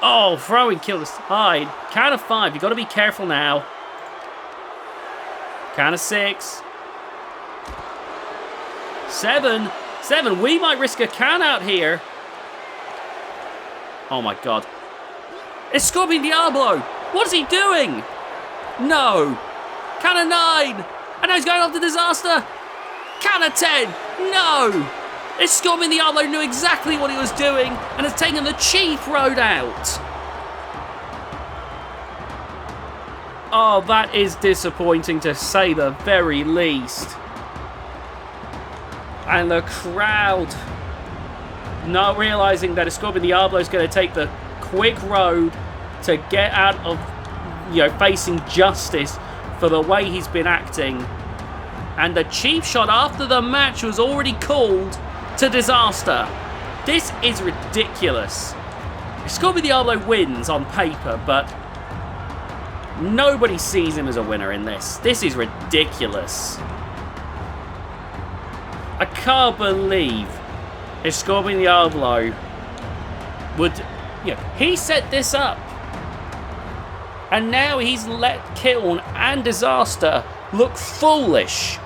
Oh, throwing Kiln aside. Count of 5. You've got to be careful now. Count of 6. 7. 7. We might risk a count out here. Oh my god. Escorpion Diablo. What is he doing? No. Count of 9. And now he's going off to Disaster. Count of 10. No. Escorpion Diablo knew exactly what he was doing and has taken the cheap road out. Oh, that is disappointing to say the very least. And the crowd not realizing that Escorpion Diablo is going to take the quick road to get out of, facing justice for the way he's been acting. And the cheap shot after the match was already called to Disaster. This is ridiculous. Esposito Diablo wins on paper, but nobody sees him as a winner in this. This is ridiculous. I can't believe Esposito Diablo would... he set this up. And now he's let Kiln and Disaster look foolish.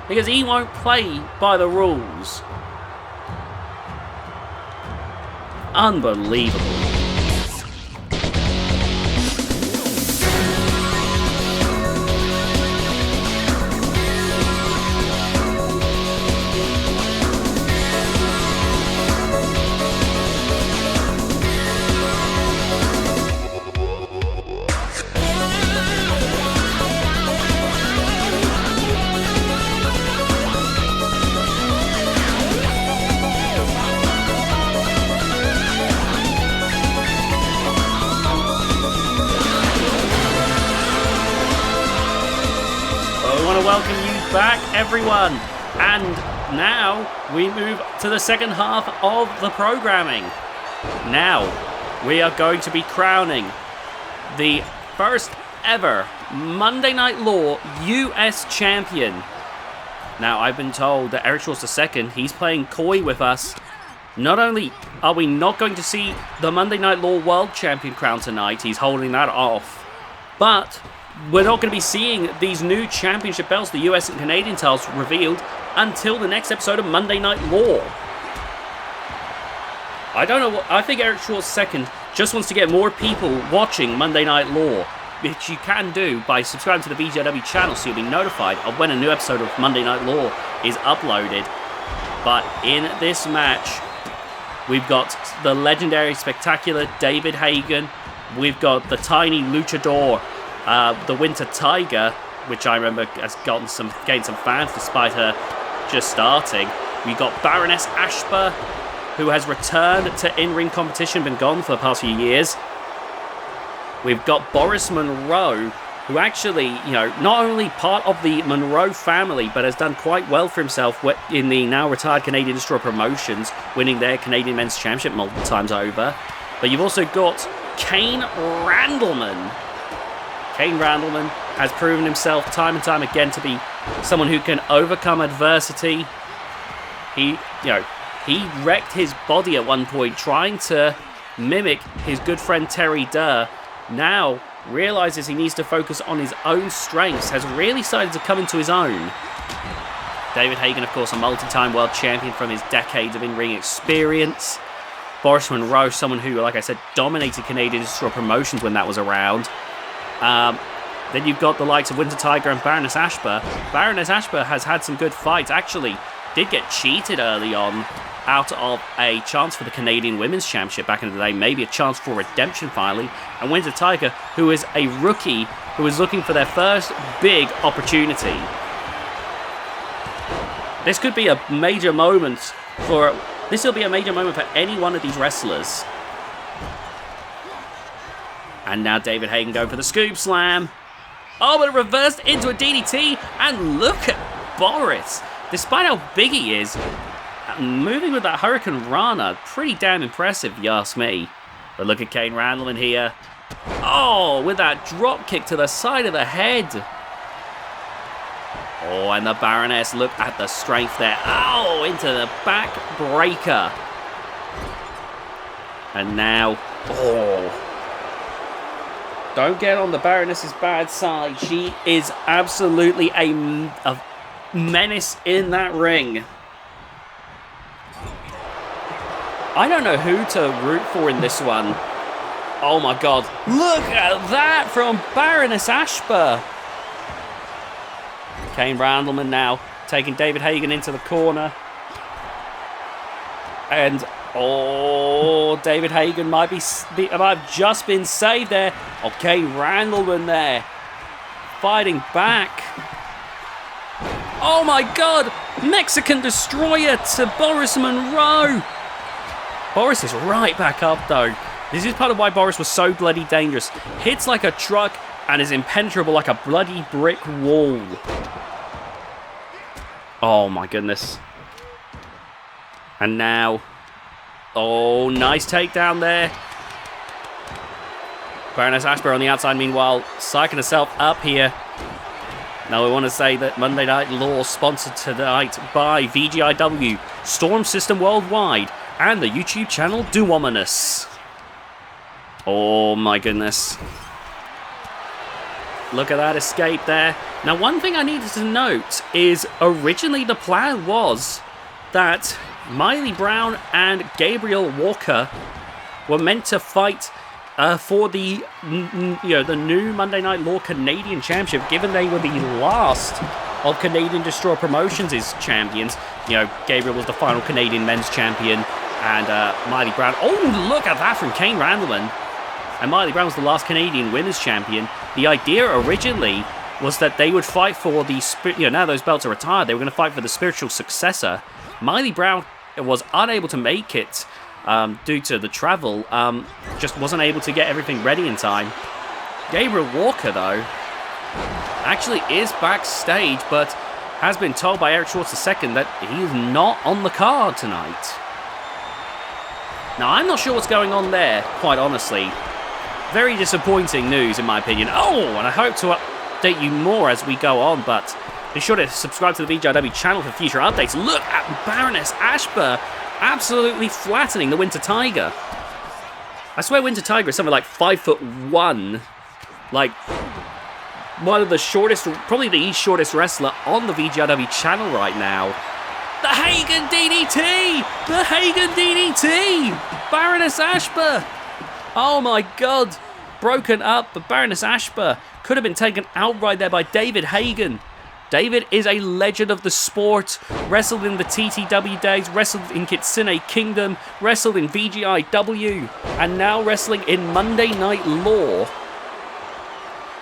Because he won't play by the rules. Unbelievable. Welcome you back, everyone, and now we move to the second half of the programming. Now we are going to be crowning the first ever Monday Night Law US champion. Now I've been told that Eric Schwartz II, he's playing coy with us. Not only are we not going to see the Monday Night Law World Champion crown tonight, he's holding that off, but we're not going to be seeing these new championship belts, the US and Canadian titles, revealed until the next episode of Monday Night Law. I don't know, I think Eric Schwartz II just wants to get more people watching Monday Night Law, which you can do by subscribing to the VGIW channel so you'll be notified of when a new episode of Monday Night Law is uploaded. But in this match, we've got the legendary, spectacular David Hagen, we've got the tiny luchador, the Winter Tiger, which I remember has gained some fans despite her just starting. We got Baroness Ashba, who has returned to in-ring competition, been gone for the past few years. We've got Boris Monroe, who actually, not only part of the Monroe family, but has done quite well for himself in the now retired Canadian Destroyer Promotions, winning their Canadian Men's Championship multiple times over. But you've also got Kane Randleman. Kane Randleman has proven himself time and time again to be someone who can overcome adversity. He wrecked his body at one point trying to mimic his good friend Terry Durr. Now realizes he needs to focus on his own strengths, has really started to come into his own. David Hagen, of course, a multi-time world champion from his decades of in-ring experience. Boris Monroe, someone who, like I said, dominated Canadian Destroyer Promotions when that was around. Then you've got the likes of Winter Tiger and Baroness Ashba. Baroness Ashba has had some good fights. Actually, did get cheated early on out of a chance for the Canadian Women's Championship back in the day. Maybe a chance for redemption finally. And Winter Tiger, who is a rookie who is looking for their first big opportunity. This could be a major moment for... This will be a major moment for any one of these wrestlers. And now David Hagen going for the scoop slam. Oh, but it reversed into a DDT. And look at Boris. Despite how big he is, moving with that Hurricane Rana, pretty damn impressive, if you ask me. But look at Kane Randleman here. Oh, with that drop kick to the side of the head. Oh, and the Baroness, look at the strength there. Oh, into the back breaker. And now, oh. Don't get on the Baroness's bad side. She is absolutely a menace in that ring. I don't know who to root for in this one. Oh my god. Look at that from Baroness Ashba. Kane Randleman now taking David Hagen into the corner. And oh, David Hagen might have just been saved there. Okay, Randleman there, fighting back. Oh my god, Mexican Destroyer to Boris Monroe. Boris is right back up though. This is part of why Boris was so bloody dangerous. Hits like a truck and is impenetrable like a bloody brick wall. Oh my goodness. And now, oh, nice takedown there. Baroness Ashburn on the outside, meanwhile, psyching herself up here. Now, we want to say that Monday Night Law sponsored tonight by VGIW, Storm System Worldwide, and the YouTube channel Duominous. Oh my goodness. Look at that escape there. Now, one thing I needed to note is originally the plan was that Miley Brown and Gabriel Walker were meant to fight for the the new Monday Night Law Canadian Championship, given they were the last of Canadian Destroyer Promotions' champions. Gabriel was the final Canadian men's champion, and Miley Brown. Oh, look at that from Kane Randleman. And Miley Brown was the last Canadian Winners Champion. The idea originally was that they would fight for the now those belts are retired, they were going to fight for the spiritual successor. Miley Brown was unable to make it due to the travel, just wasn't able to get everything ready in time. Gabriel Walker, though, actually is backstage, but has been told by Eric Schwartz II that he's not on the card tonight. Now, I'm not sure what's going on there, quite honestly. Very disappointing news, in my opinion. Oh, and I hope to update you more as we go on, but be sure to subscribe to the VGIW channel for future updates. Look at Baroness Ashburn absolutely flattening the Winter Tiger. I swear Winter Tiger is something like 5'1", like one of the shortest, probably the shortest wrestler on the VGIW channel right now. The Hagen DDT! The Hagen DDT! Baroness Ashburn! Oh my god! Broken up, but Baroness Ashburn could have been taken outright there by David Hagen. David is a legend of the sport, wrestled in the TTW days, wrestled in Kitsune Kingdom, wrestled in VGIW, and now wrestling in Monday Night Law,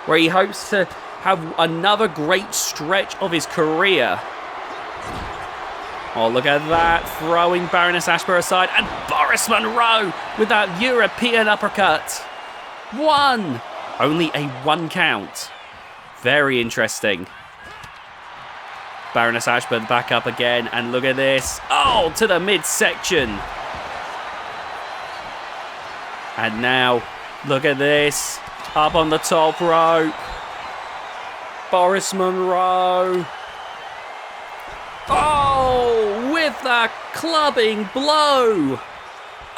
where he hopes to have another great stretch of his career. Oh, look at that, throwing Baroness Ashburn aside, and Boris Monroe with that European uppercut. One! Only a 1 count. Very interesting. Baroness Ashburn back up again, and look at this. Oh, to the midsection. And now, look at this. Up on the top rope. Boris Monroe. Oh, with that clubbing blow.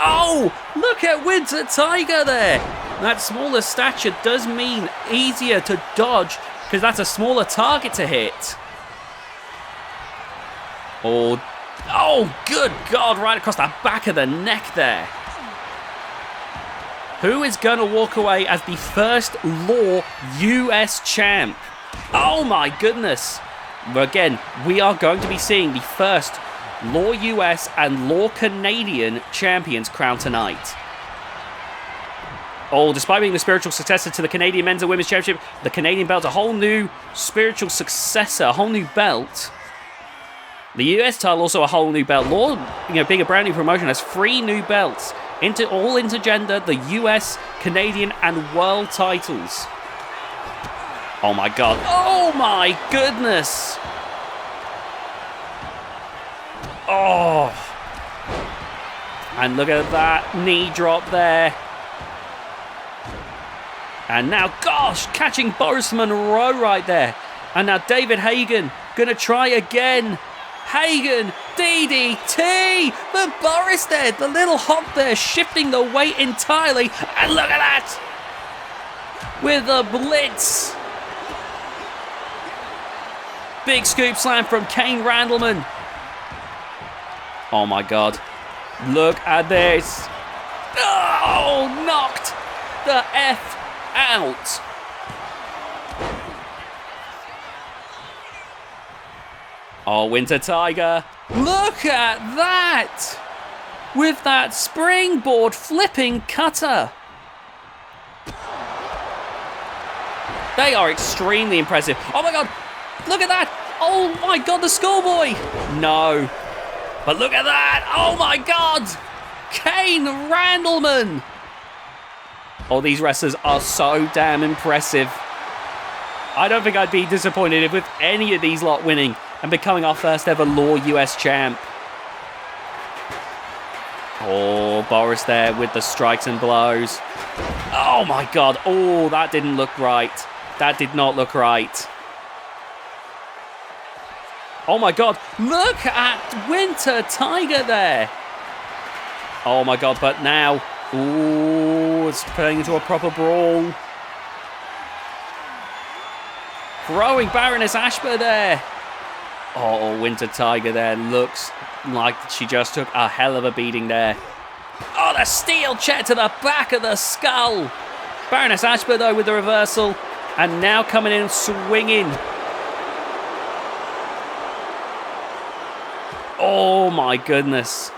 Oh, look at Winter Tiger there. That smaller stature does mean easier to dodge, because that's a smaller target to hit. Oh, good God, right across the back of the neck there. Who is going to walk away as the first Law US champ? Oh my goodness. Again, we are going to be seeing the first Law US and Law Canadian champions crowned tonight. Oh, despite being the spiritual successor to the Canadian Men's and Women's Championship, the Canadian belt, a whole new spiritual successor, a whole new belt. The US title, also a whole new belt. Law, being a brand new promotion, has 3 new belts. All intergender, the US, Canadian, and World titles. Oh my god. Oh my goodness. Oh. And look at that knee drop there. And now, gosh, catching Boris Monroe right there. And now David Hagen gonna try again. Hagen, DDT! But Boris there, the little hop there, shifting the weight entirely. And look at that! With a blitz. Big scoop slam from Kane Randleman. Oh my god. Look at this. Oh, knocked the F out. Oh, Winter Tiger. Look at that. With that springboard flipping cutter. They are extremely impressive. Oh my god. Look at that. Oh my god, the schoolboy. No. But look at that. Oh my god. Kane Randleman. Oh, these wrestlers are so damn impressive. I don't think I'd be disappointed with any of these lot winning and becoming our first ever Law US champ. Oh, Boris there with the strikes and blows. Oh my god. Oh, that didn't look right. That did not look right. Oh my god. Look at Winter Tiger there. Oh my god, but now... Ooh, it's turning into a proper brawl. Throwing Baroness Ashba there. Oh, Winter Tiger there looks like she just took a hell of a beating there. Oh, the steel chair to the back of the skull. Baroness Ashba, though, with the reversal. And now coming in swinging. Oh, my goodness.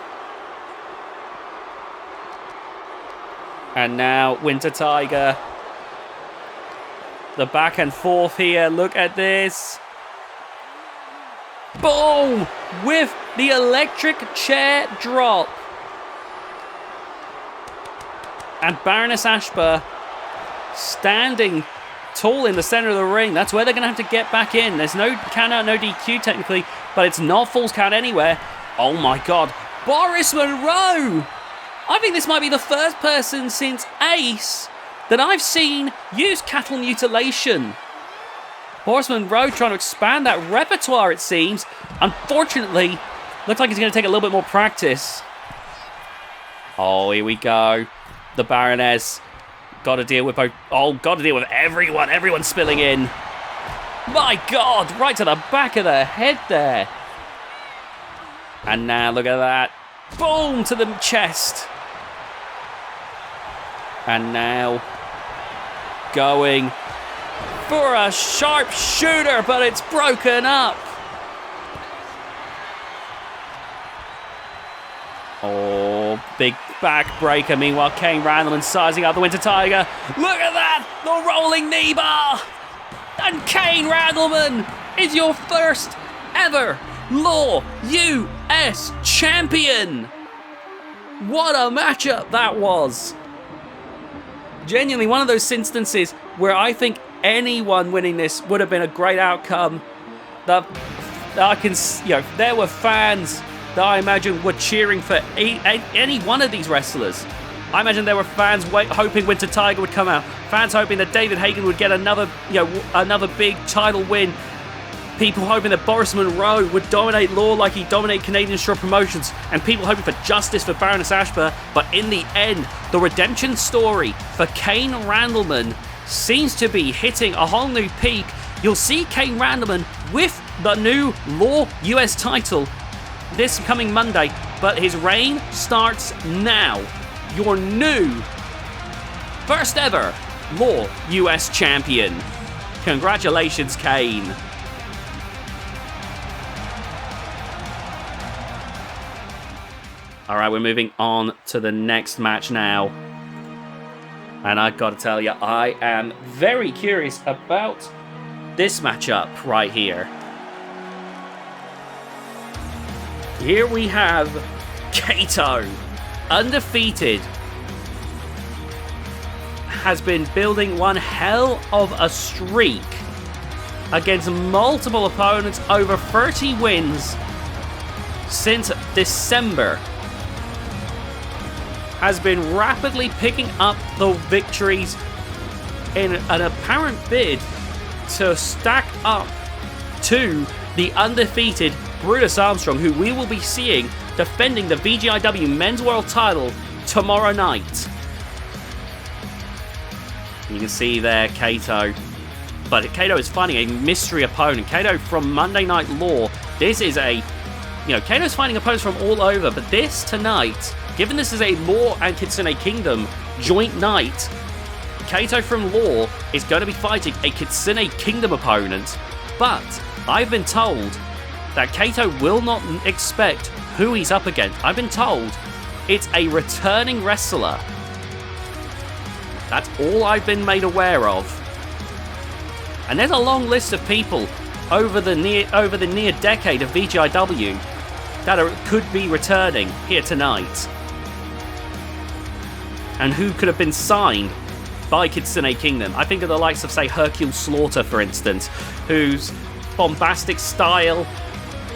And now Winter Tiger. The back and forth here. Look at this. Boom! With the electric chair drop. And Baroness Ashba standing tall in the center of the ring. That's where they're going to have to get back in. There's no count out, no DQ technically, but it's not falls count anywhere. Oh my god. Boris Monroe! I think this might be the first person since Ace that I've seen use cattle mutilation. Boris Monroe trying to expand that repertoire, it seems. Unfortunately, looks like he's going to take a little bit more practice. Oh, here we go. The Baroness. Got to deal with both. Oh, got to deal with everyone. Everyone's spilling in. My God, right to the back of the head there. And now, look at that. Boom to the chest. And now, going for a sharp shooter, but it's broken up. Oh, big back breaker. Meanwhile, Kane Randleman sizing up the Winter Tiger. Look at that! The rolling knee bar! And Kane Randleman is your first ever Law US champion! What a matchup that was! Genuinely one of those instances where I think anyone winning this would have been a great outcome. That I can, there were fans that I imagine were cheering for any one of these wrestlers. I imagine there were fans hoping Winter Tiger would come out, fans hoping that David Hagen would get another big title win. People hoping that Boris Monroe would dominate Law like he dominated Canadian Shore Promotions, and people hoping for justice for Baroness Ashba. But in the end, the redemption story for Kane Randleman seems to be hitting a whole new peak. You'll see Kane Randleman with the new Law US title this coming Monday, but his reign starts now. Your new first ever Law US champion. Congratulations, Kane. Alright, we're moving on to the next match now. And I've got to tell you, I am very curious about this matchup right here. Here we have Kato, undefeated, has been building one hell of a streak against multiple opponents, over 30 wins since December. Has been rapidly picking up the victories in an apparent bid to stack up to the undefeated Brutus Armstrong, who we will be seeing defending the VGIW Men's World title tomorrow night. You can see there Kato. But Kato is finding a mystery opponent. Kato from Monday Night Law. This is Kato's finding opponents from all over, but this tonight, given this is a Law and Kitsune Kingdom joint night, Kato from Law is going to be fighting a Kitsune Kingdom opponent, but I've been told that Kato will not expect who he's up against. I've been told it's a returning wrestler. That's all I've been made aware of. And there's a long list of people over the near decade of VGIW that could be returning here tonight. And who could have been signed by Kitsune Kingdom. I think of the likes of, say, Hercule Slaughter, for instance, whose bombastic style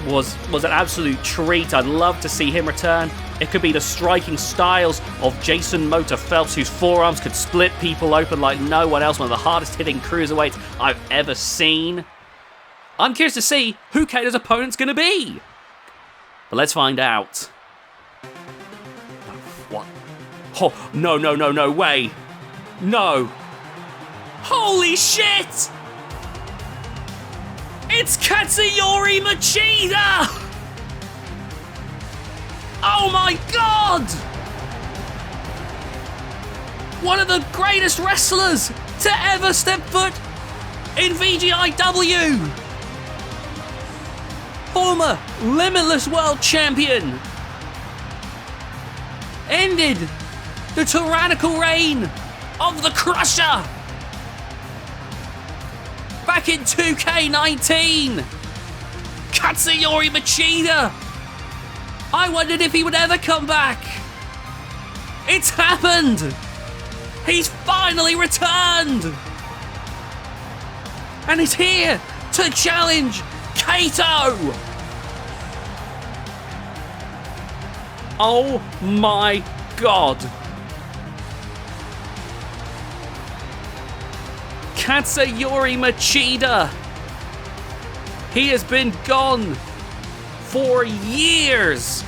was an absolute treat. I'd love to see him return. It could be the striking styles of Jason Motor Phelps, whose forearms could split people open like no one else. One of the hardest hitting cruiserweights I've ever seen. I'm curious to see who Kato's opponent's going to be. But let's find out. What? Oh, no way. No. Holy shit! It's Katsuyori Machida! Oh my god! One of the greatest wrestlers to ever step foot in VGIW! Former Limitless World Champion! Ended the tyrannical reign of the Crusher! Back in 2K19! Katsuyori Machida! I wondered if he would ever come back! It's happened! He's finally returned! And he's here to challenge Kato! Oh my god! Katsuyori Machida! He has been gone for years!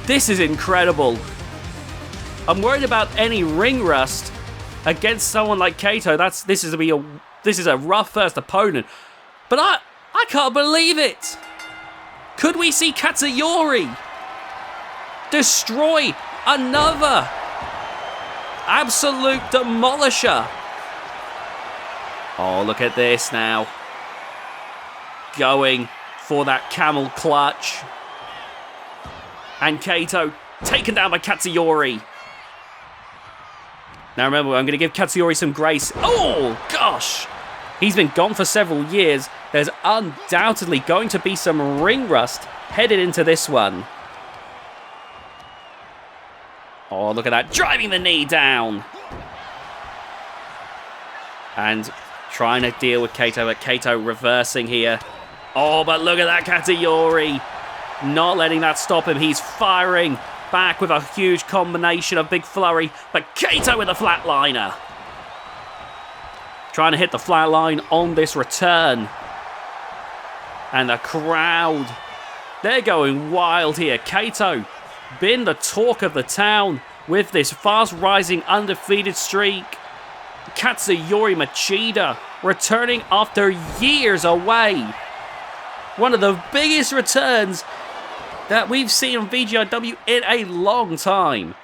This is incredible. I'm worried about any ring rust against someone like Kato. This is a rough first opponent. But I can't believe it! Could we see Katsuyori destroy another absolute demolisher? Oh, look at this now. Going for that camel clutch. And Kato taken down by Katsuyori. Now remember, I'm going to give Katsuyori some grace. Oh, gosh. He's been gone for several years. There's undoubtedly going to be some ring rust headed into this one. Oh, look at that. Driving the knee down. And trying to deal with Kato, but Kato reversing here. Oh, but look at that Katsuyori. Not letting that stop him. He's firing back with a huge combination of big flurry. But Kato with a flatliner. Trying to hit the flatline on this return. And the crowd, they're going wild here. Kato, been the talk of the town with this fast-rising undefeated streak. Katsuyori Machida returning after years away. One of the biggest returns that we've seen on VGIW in a long time.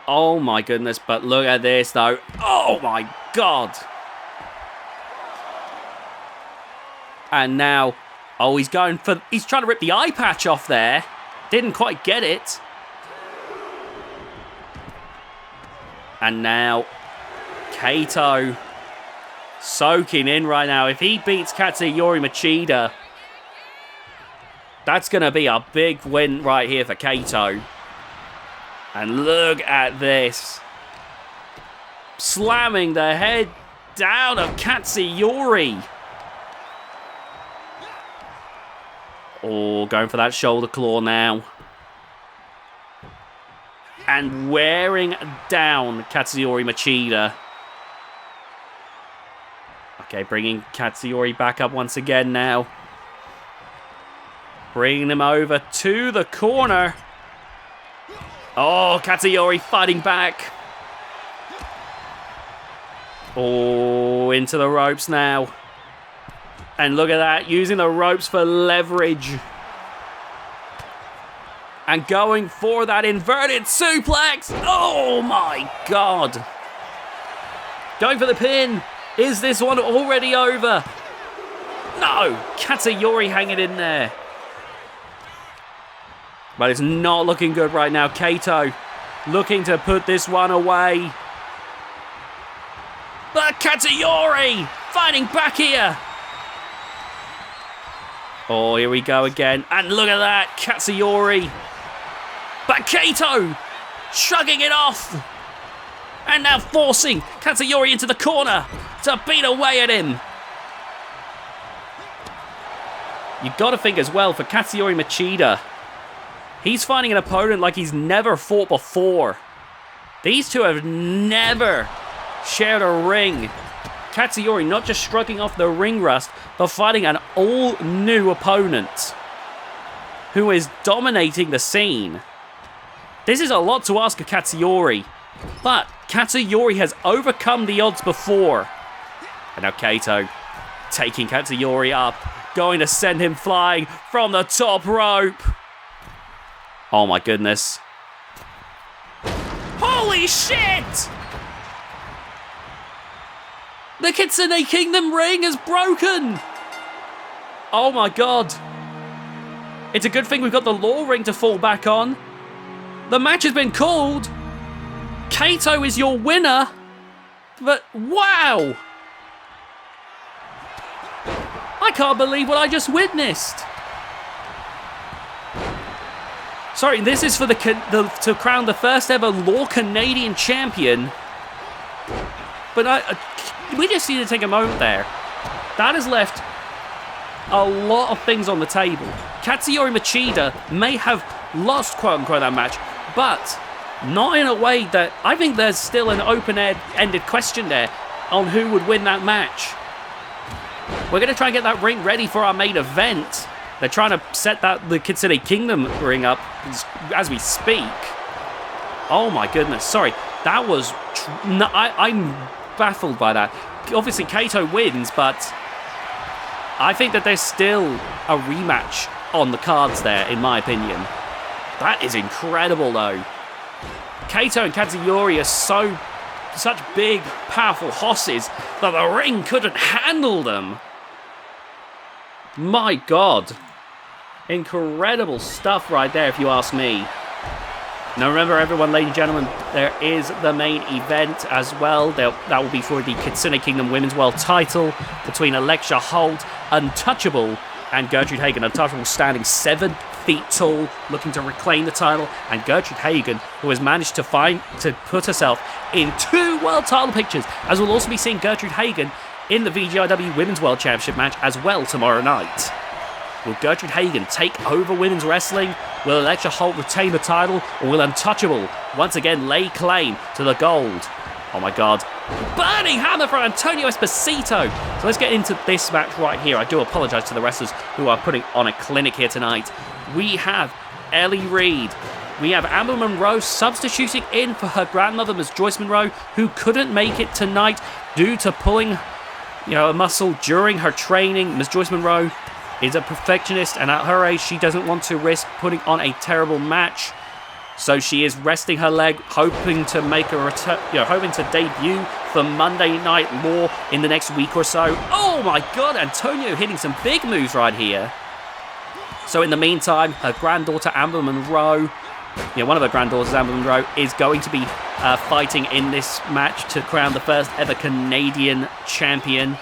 Oh my goodness, but look at this though. Oh my god. And now, oh, he's trying to rip the eye patch off there. Didn't quite get it. And now, Kato soaking in right now. If he beats Katsuyori Machida, that's going to be a big win right here for Kato. And look at this. Slamming the head down of Katsuyori. Oh, going for that shoulder claw now. And wearing down Katsuyori Machida. Okay, bringing Katsuyori back up once again now. Bringing him over to the corner. Oh, Katsuyori fighting back. Oh, into the ropes now. And look at that, using the ropes for leverage. And going for that inverted suplex. Oh my god. Going for the pin. Is this one already over? No, Katsuyori hanging in there. But it's not looking good right now. Kato looking to put this one away. But Katsuyori fighting back here. Oh, here we go again. And look at that, Katsuyori. But Kato shrugging it off. And now forcing Katsuyori into the corner to beat away at him. you got to think as well for Katsuyori Machida. He's fighting an opponent like he's never fought before. These two have never shared a ring. Katsuyori not just shrugging off the ring rust, but fighting an all-new opponent who is dominating the scene. This is a lot to ask of Katsuyori, but Katsuyori has overcome the odds before. And now Kato taking Katsuyori up, going to send him flying from the top rope. Oh my goodness. Holy shit! The Kitsune Kingdom ring is broken! Oh my god. It's a good thing we've got the Law ring to fall back on. The match has been called. Kato is your winner. But wow! I can't believe what I just witnessed. Sorry, this is for to crown the first ever Law Canadian champion. But we just need to take a moment there. That has left a lot of things on the table. Katsuyori Machida may have lost, quote-unquote, that match, but not in a way that... I think there's still an open-ended question there on who would win that match. We're going to try and get that ring ready for our main event. They're trying to set the Kitsune Kingdom ring up as we speak. Oh my goodness, sorry. That was... I'm baffled by that. Obviously, Kato wins, but I think that there's still a rematch on the cards there, in my opinion. That is incredible, though. Kato and Katsuyori are such big, powerful hosses that the ring couldn't handle them. My God. Incredible stuff right there, if you ask me. Now remember, everyone, ladies and gentlemen, there is the main event as well. That will be for the Kitsune Kingdom Women's World title between Alexia Holt, Untouchable, and Gertrude Hagen. Untouchable standing 7 feet tall, looking to reclaim the title, and Gertrude Hagen, who has managed to put herself in 2 world title pictures, as we'll also be seeing Gertrude Hagen in the VGIW Women's World Championship match as well tomorrow night. Will Gertrude Hagen take over women's wrestling? Will Alexia Holt retain the title? Or will Untouchable once again lay claim to the gold? Oh my God. Burning hammer from Antonio Esposito. So let's get into this match right here. I do apologize to the wrestlers who are putting on a clinic here tonight. We have Ellie Reed. We have Amber Monroe substituting in for her grandmother, Ms. Joyce Monroe, who couldn't make it tonight due to pulling a muscle during her training. Ms. Joyce Monroe is a perfectionist, and at her age, she doesn't want to risk putting on a terrible match. So she is resting her leg, hoping to make a return, hoping to debut for Monday Night Raw in the next week or so. Oh my God, Antonio hitting some big moves right here. So in the meantime, her granddaughter Amber Monroe, one of her granddaughters, Amber Monroe, is going to be fighting in this match to crown the first ever Canadian champion.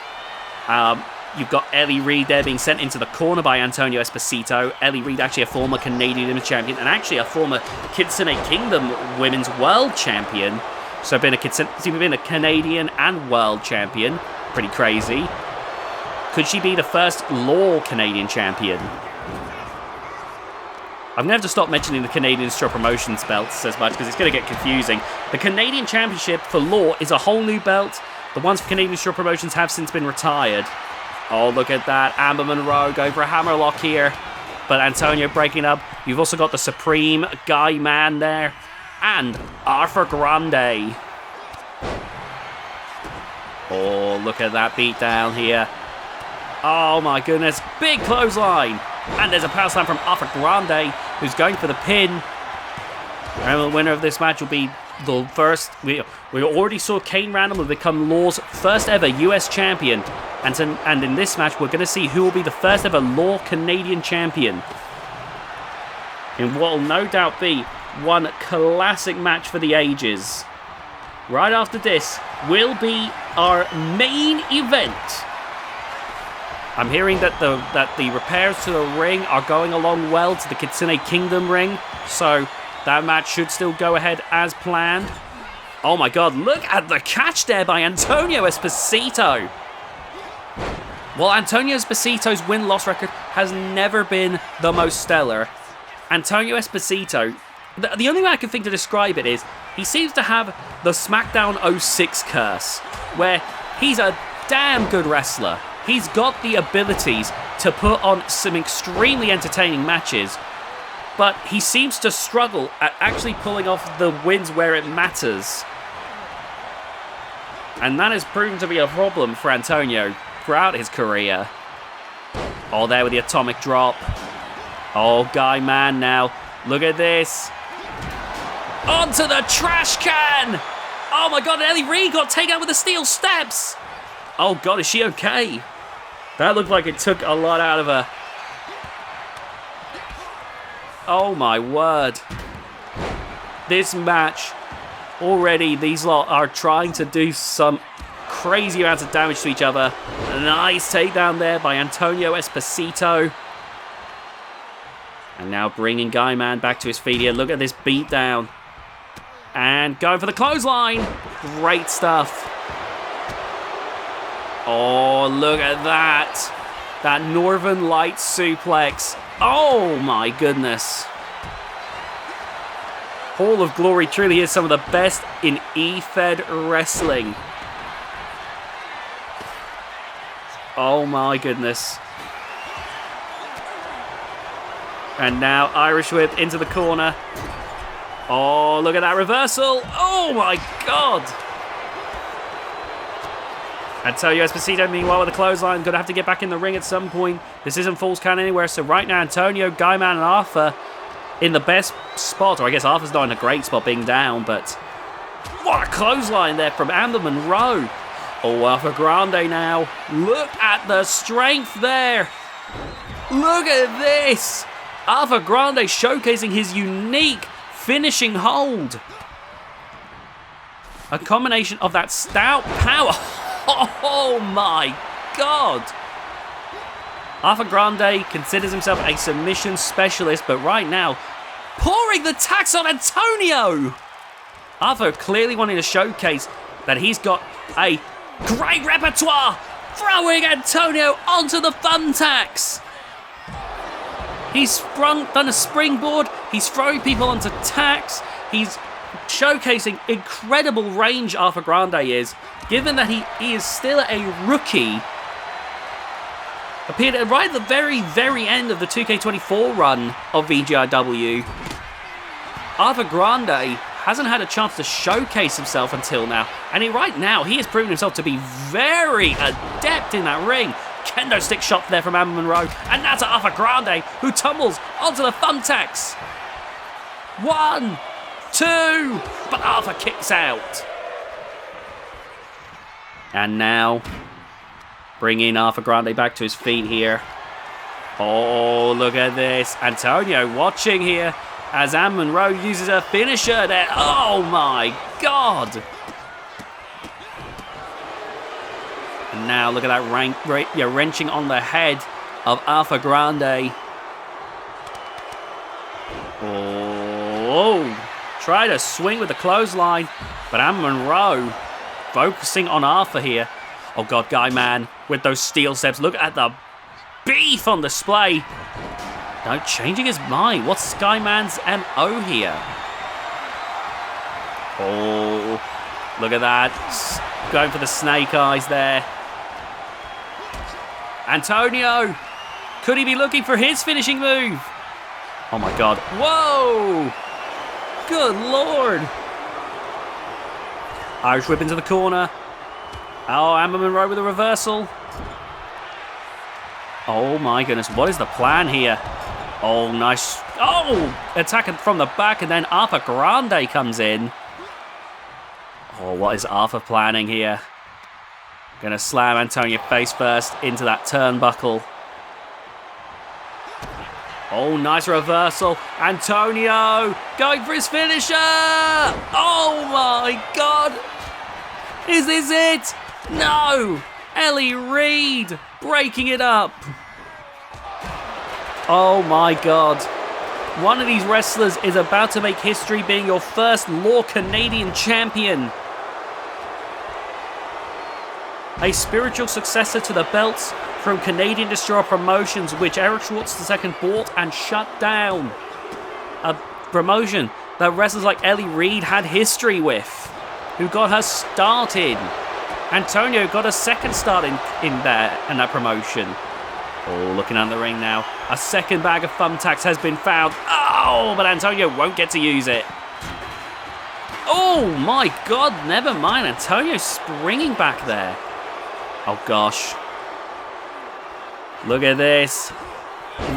You've got Ellie Reed there being sent into the corner by Antonio Esposito. Ellie Reed, actually a former Canadian Women's Champion and actually a former Kitsune Kingdom Women's World Champion. So been a Canadian and World Champion. Pretty crazy. Could she be the first Law Canadian Champion? I'm going to have to stop mentioning the Canadian Straw Promotions belts as much because it's going to get confusing. The Canadian Championship for Law is a whole new belt. The ones for Canadian Straw Promotions have since been retired. Oh, look at that. Amber Monroe going for a hammerlock here. But Antonio breaking up. You've also got the Supreme Guy Man there. And Arthur Grande. Oh, look at that beatdown here. Oh my goodness. Big clothesline. And there's a power slam from Arthur Grande, who's going for the pin. Remember, the winner of this match will be the first... We already saw Kane Randall will become Law's first ever US champion. And in this match, we're going to see who will be the first ever Law Canadian champion. In what will no doubt be one classic match for the ages. Right after this will be our main event. I'm hearing that the repairs to the ring are going along well to the Kitsune Kingdom ring. So that match should still go ahead as planned. Oh my God, look at the catch there by Antonio Esposito. While Antonio Esposito's win-loss record has never been the most stellar, Antonio Esposito, the only way I can think to describe it is, he seems to have the Smackdown 06 curse, where he's a damn good wrestler. He's got the abilities to put on some extremely entertaining matches, but he seems to struggle at actually pulling off the wins where it matters. And that has proven to be a problem for Antonio throughout his career. Oh, there with the atomic drop. Oh, Guy Man now. Look at this. Onto the trash can! Oh my god, Ellie Reed got taken out with the steel steps! Oh god, is she okay? That looked like it took a lot out of her. Oh my word. This match, already these lot are trying to do some crazy amounts of damage to each other. A nice takedown there by Antonio Esposito. And now bringing Guy Man back to his feet here. Look at this beatdown. And going for the clothesline. Great stuff. Oh, look at that. That Northern Light suplex. Oh my goodness. Hall of Glory truly is some of the best in E-Fed wrestling. Oh my goodness. And now Irish Whip into the corner. Oh, look at that reversal. Oh my god. Antonio Esposito, meanwhile, with the clothesline. Going to have to get back in the ring at some point. This isn't Falls Count anywhere. So right now, Antonio, Guy Man, and Arthur in the best spot. Or I guess Arthur's not in a great spot being down. But what a clothesline there from Amber Monroe. Oh, Arthur Grande now. Look at the strength there. Look at this. Arthur Grande showcasing his unique finishing hold. A combination of that stout power. Oh my god. Arthur Grande considers himself a submission specialist, but right now, pouring the tax on Antonio. Arthur clearly wanting to showcase that he's got a great repertoire, throwing Antonio onto the thumbtacks. He's done a springboard, he's throwing people onto tacks, he's showcasing incredible range Arthur Grande is, given that he is still a rookie. Appeared right at the very end of the 2K24 run of VGIW. Arthur Grande hasn't had a chance to showcase himself until now, and right now he has proven himself to be very adept in that ring. Kendo stick shot there from Amber Monroe, and that's Arthur Grande, who tumbles onto the thumbtacks. 1, 2, but Arthur kicks out. And now, bringing Arthur Grande back to his feet here. Oh, look at this. Antonio watching here as Amber Monroe uses her finisher there. Oh my god. And now look at that wrenching on the head of Arthur Grande. Oh, try to swing with the clothesline, but Amber Monroe focusing on Arthur here. Oh god, Guy Man with those steel steps. Look at the beef on display. No, changing his mind. What's Guy Man's MO here? Oh, look at that. Going for the snake eyes there. Antonio, could he be looking for his finishing move? Oh my god. Whoa! Good lord. Irish whip into the corner. Oh, Amber Monroe with a reversal. Oh my goodness, what is the plan here? Oh, nice. Oh, attacking from the back, and then Arthur Grande comes in. Oh, what is Arthur planning here? Gonna slam Antonio face first into that turnbuckle. Oh, nice reversal. Antonio going for his finisher. Oh my god. Is this it? No. Ellie Reed breaking it up. Oh my god. One of these wrestlers is about to make history being your first Law Canadian champion. A spiritual successor to the belts from Canadian Destroyer Promotions, which Eric Schwartz II bought and shut down. A promotion that wrestlers like Ellie Reed had history with, who got her started. Antonio got a second start in that promotion. Oh, looking at the ring now. A second bag of thumbtacks has been found. Oh, but Antonio won't get to use it. Oh my God, never mind. Antonio springing back there. Oh gosh. Look at this.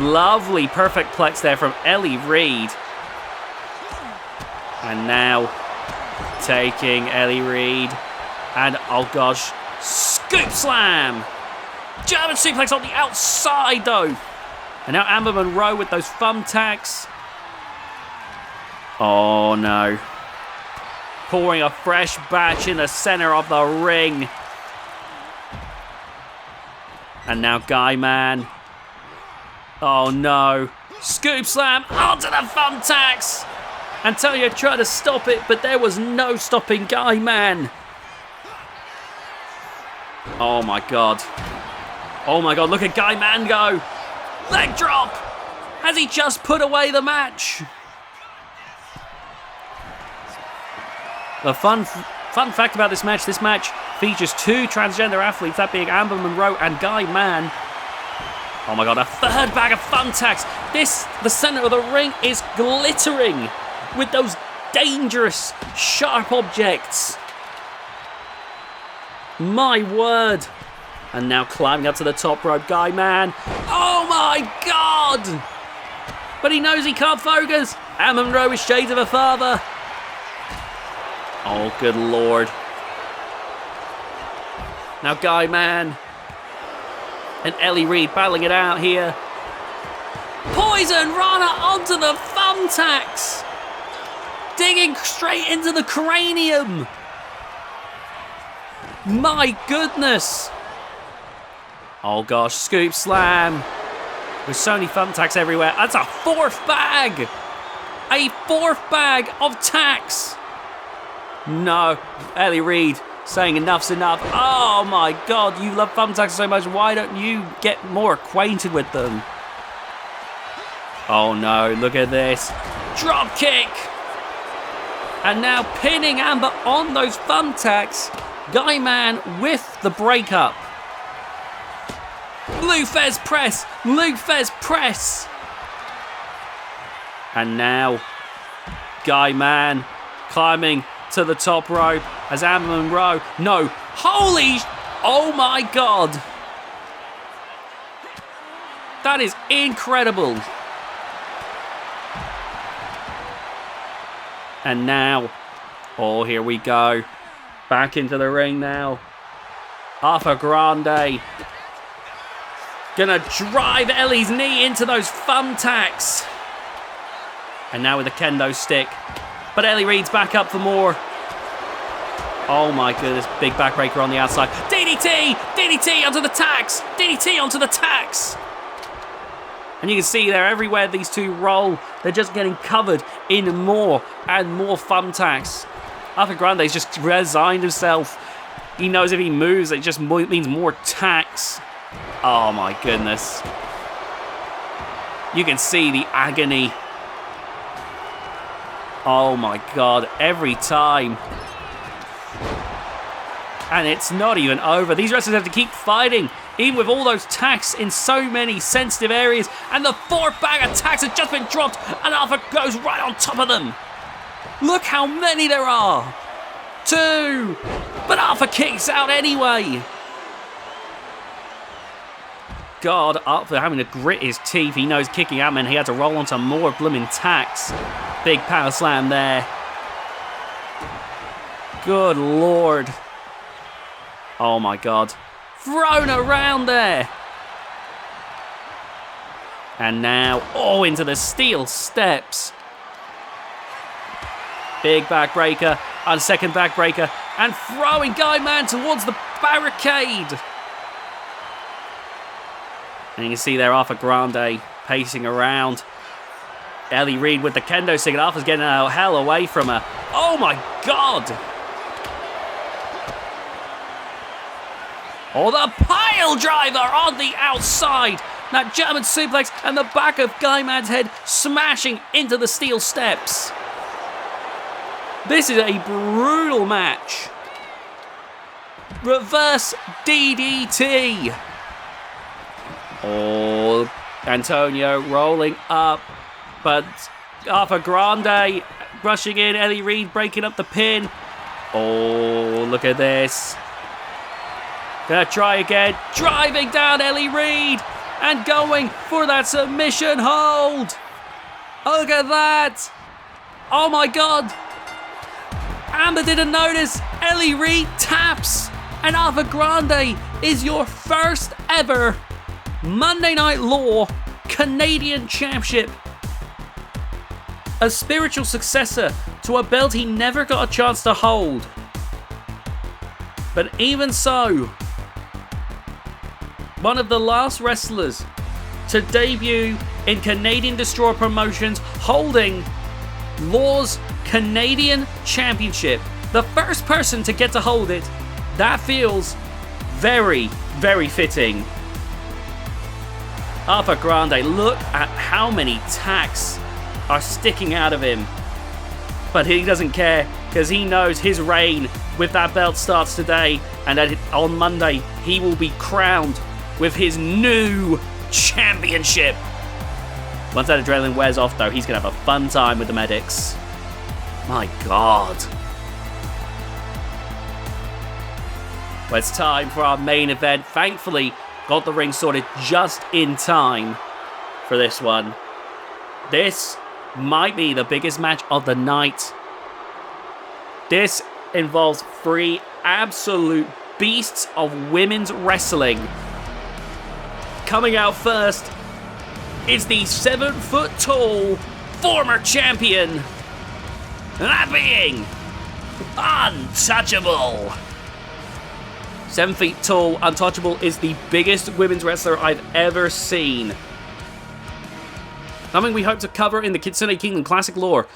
Lovely perfect plex there from Ellie Reed. And now taking Ellie Reed. And oh gosh, scoop slam. German suplex on the outside though. And now Amber Monroe with those thumbtacks. Oh no. Pouring a fresh batch in the center of the ring. And now Guy Man. Oh no. Scoop slam onto the thumbtacks. Antonio tried to stop it, but there was no stopping Guy Man. Oh my God. Oh my God, look at Guy Man go. Leg drop. Has he just put away the match? The fun fact about this match features two transgender athletes, that being Amber Monroe and Guy Man. Oh my God, a third bag of thumbtacks. The center of the ring is glittering with those dangerous, sharp objects. My word. And now climbing up to the top rope, Guy Man. Oh my God! But he knows he can't focus. Amber Monroe is shades of a father. Oh, good Lord. Now Guy Man and Ellie Reed battling it out here. Poison Rana onto the thumbtacks. Digging straight into the cranium. My goodness. Oh gosh, scoop slam. With so many thumbtacks everywhere. That's a fourth bag. A fourth bag of tacks. No, Ellie Reed saying enough's enough. Oh my God, you love thumbtacks so much. Why don't you get more acquainted with them? Oh no, look at this. Drop kick. And now pinning Amber on those thumbtacks. Guy Man with the breakup. Lou Fez press. Lou Fez press. And now Guy Man climbing to the top rope as Amber Monroe. No. Holy. Oh my God. That is incredible. And now. Oh, here we go. Back into the ring now. Arthur Grande. Gonna drive Ellie's knee into those thumbtacks. And now with the kendo stick. But Ellie Reed's back up for more. Oh my goodness, big backbreaker on the outside. DDT! DDT onto the tacks! DDT onto the tacks! And you can see there, everywhere these two roll, they're just getting covered in more and more thumbtacks. Arthur Grande's just resigned himself. He knows if he moves, it just means more tacks. Oh my goodness. You can see the agony. Oh my God, every time. And it's not even over. These wrestlers have to keep fighting, even with all those tacks in so many sensitive areas. And the fourth bag of tacks has just been dropped, and Arthur goes right on top of them. Look how many there are. 2. But Arthur kicks out anyway. God, Arthur having to grit his teeth. He knows kicking out meant he had to roll onto more blooming tacks. Big power slam there. Good Lord. Oh my God. Thrown around there. And now, oh, into the steel steps. Big backbreaker. And second backbreaker. And throwing Guy Man towards the barricade. And you can see there Arthur Grande pacing around. Ellie Reed with the kendo stick. Arthur's getting the hell away from her. Oh my God! Oh, the pile driver on the outside. That German suplex and the back of Gaiman's head smashing into the steel steps. This is a brutal match. Reverse DDT. Oh, Antonio rolling up, but Arthur Grande rushing in. Ellie Reed breaking up the pin. Oh, look at this. Gonna try again. Driving down Ellie Reed and going for that submission hold. Look at that. Oh my God. Amber didn't notice. Ellie Reed taps. And Arthur Grande is your first ever Monday Night Raw Canadian Championship. A spiritual successor to a belt he never got a chance to hold. But even so, one of the last wrestlers to debut in Canadian Destroyer Promotions holding Raw's Canadian Championship. The first person to get to hold it. That feels very, very fitting. Arthur Grande, look at how many tacks are sticking out of him. But he doesn't care, because he knows his reign with that belt starts today, and that on Monday he will be crowned with his new championship. Once that adrenaline wears off though, he's going to have a fun time with the medics. My God. Well, it's time for our main event. Thankfully, got the ring sorted just in time for this one. This might be the biggest match of the night. This involves 3 absolute beasts of women's wrestling. Coming out first is the 7-foot-tall former champion, that being Untouchable. 7 feet tall, Untouchable is the biggest women's wrestler I've ever seen. Something we hope to cover in the Kitsune Kingdom Classic lore.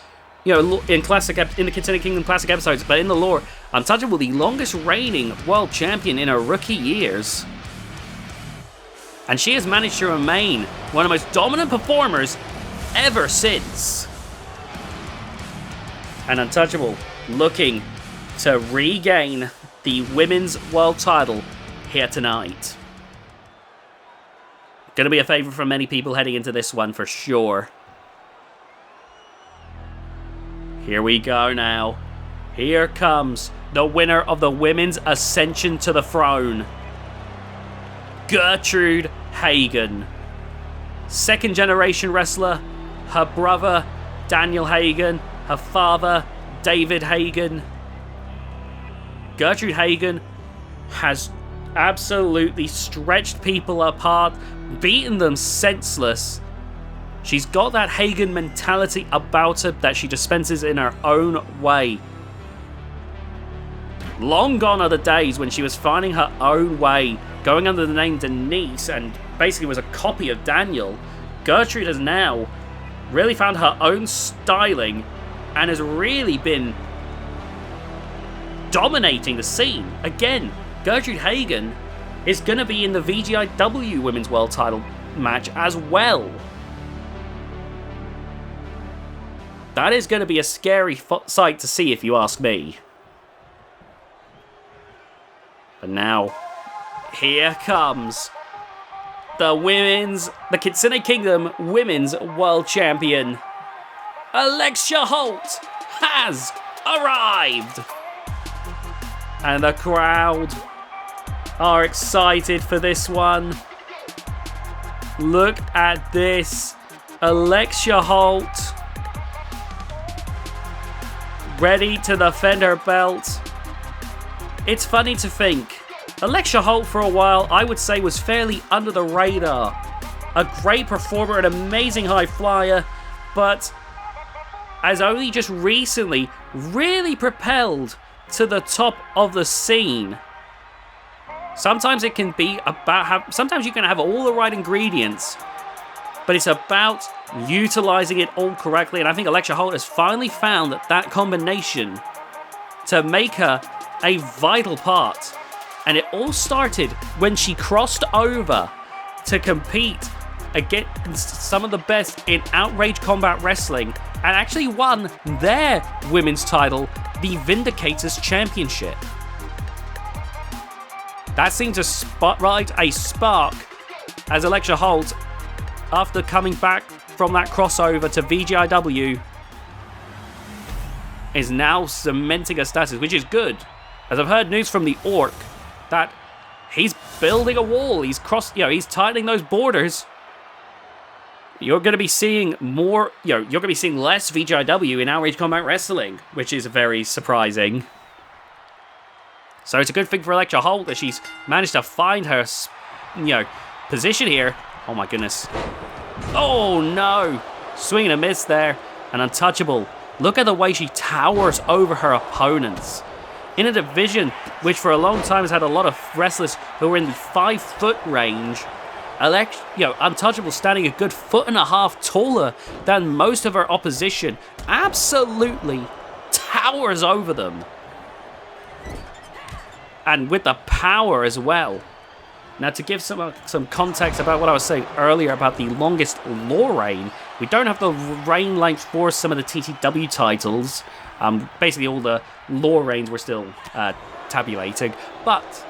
You know, in the Kitsune Kingdom Classic episodes, but in the lore, Untouchable, the longest reigning world champion in her rookie years. And she has managed to remain one of the most dominant performers ever since. And Untouchable looking to regain the women's world title here tonight. Gonna be a favourite for many people heading into this one for sure. Here we go now. Here comes the winner of the women's ascension to the throne. Gertrude Hagen. 2nd generation wrestler. Her brother, Daniel Hagen. Her father, David Hagen. Gertrude Hagen has absolutely stretched people apart, beaten them senseless. She's got that Hagen mentality about her that she dispenses in her own way. Long gone are the days when she was finding her own way, going under the name Denise and basically was a copy of Daniel. Gertrude has now really found her own styling and has really been dominating the scene. Again, Gertrude Hagen is going to be in the VGIW Women's World Title match as well. That is going to be a scary sight to see if you ask me. But now, here comes the Kitsune Kingdom Women's World Champion. Alexia Holt has arrived. And the crowd are excited for this one. Look at this. Alexia Holt ready to defend her belt. It's funny to think, Alexia Holt for a while I would say was fairly under the radar. A great performer, an amazing high flyer, but has only just recently really propelled to the top of the scene. Sometimes it can be about sometimes you can have all the right ingredients, but it's about utilizing it all correctly, and I think Alexia Holt has finally found that combination to make her a vital part And it all started when she crossed over to compete against some of the best in Outrage Combat Wrestling and actually won their women's title, the Vindicators Championship. That seemed to spotlight a spark as Alexia Holt, after coming back from that crossover to VGIW, is now cementing her status, which is good. As I've heard news from the Orc that he's building a wall, he's tightening those borders. You're going to be seeing more, you're going to be seeing less VGIW in Outrage Combat Wrestling, which is very surprising. So it's a good thing for Alexia Holt that she's managed to find her, position here. Oh my goodness. Oh no! Swing and a miss there. And Untouchable. Look at the way she towers over her opponents. In a division which for a long time has had a lot of wrestlers who are in the 5-foot range, Untouchable standing a good 1.5 feet taller than most of her opposition, absolutely towers over them. And with the power as well. Now, to give some context about what I was saying earlier about the longest lore reign, we don't have the reign length for some of the TTW titles. Basically, all the lore reigns we're still tabulating. But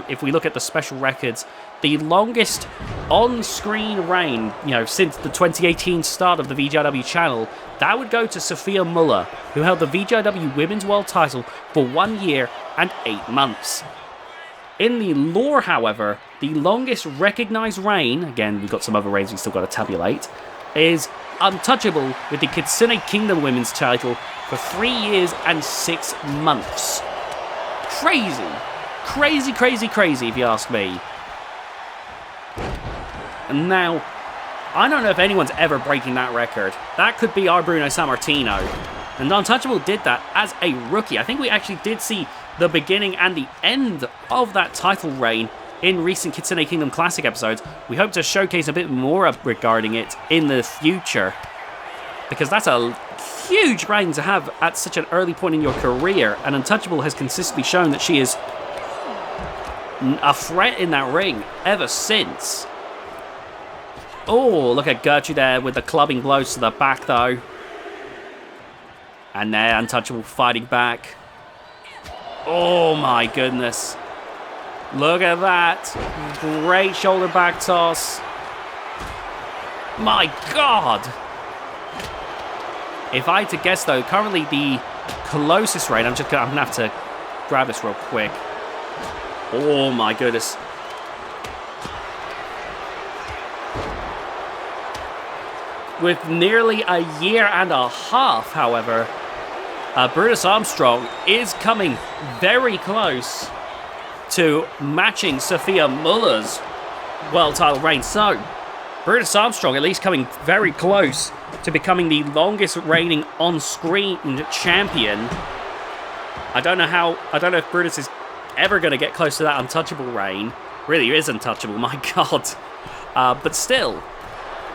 if we look at the special records, the longest on-screen reign, since the 2018 start of the VGIW channel, that would go to Sophia Muller, who held the VGIW Women's World title for 1 year and 8 months. In the lore, however, the longest recognized reign, again, we've got some other reigns we've still got to tabulate, is Untouchable with the Kitsune Kingdom Women's title for 3 years and 6 months. Crazy. Crazy, crazy, crazy, if you ask me. And now, I don't know if anyone's ever breaking that record. That could be our Bruno Sammartino. And Untouchable did that as a rookie. I think we actually did see the beginning and the end of that title reign in recent Kitsune Kingdom Classic episodes. We hope to showcase a bit more regarding it in the future, because that's a huge reign to have at such an early point in your career, and Untouchable has consistently shown that she is a threat in that ring ever since. Oh, look at Gertrude there with the clubbing blows to the back though. And there, Untouchable fighting back. Oh my goodness. Look at that. Great shoulder back toss. My God. If I had to guess though, currently the closest reign, I'm gonna have to grab this real quick. Oh my goodness. With nearly a year and a half, however, Brutus Armstrong is coming very close to matching Sophia Muller's world title reign. So, Brutus Armstrong at least coming very close to becoming the longest reigning on-screen champion. I don't know if Brutus is ever going to get close to that Untouchable reign. Really is untouchable, my God. But still,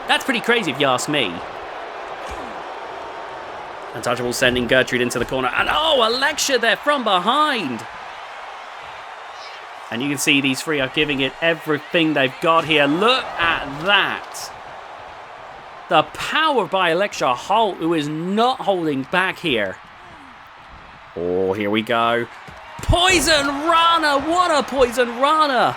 that's pretty crazy if you ask me. Untouchable sending Gertrude into the corner. And oh, Alexia there from behind. And you can see these three are giving it everything they've got here. Look at that. The power by Alexia Holt, who is not holding back here. Oh, here we go. Poison Rana. What a Poison Rana.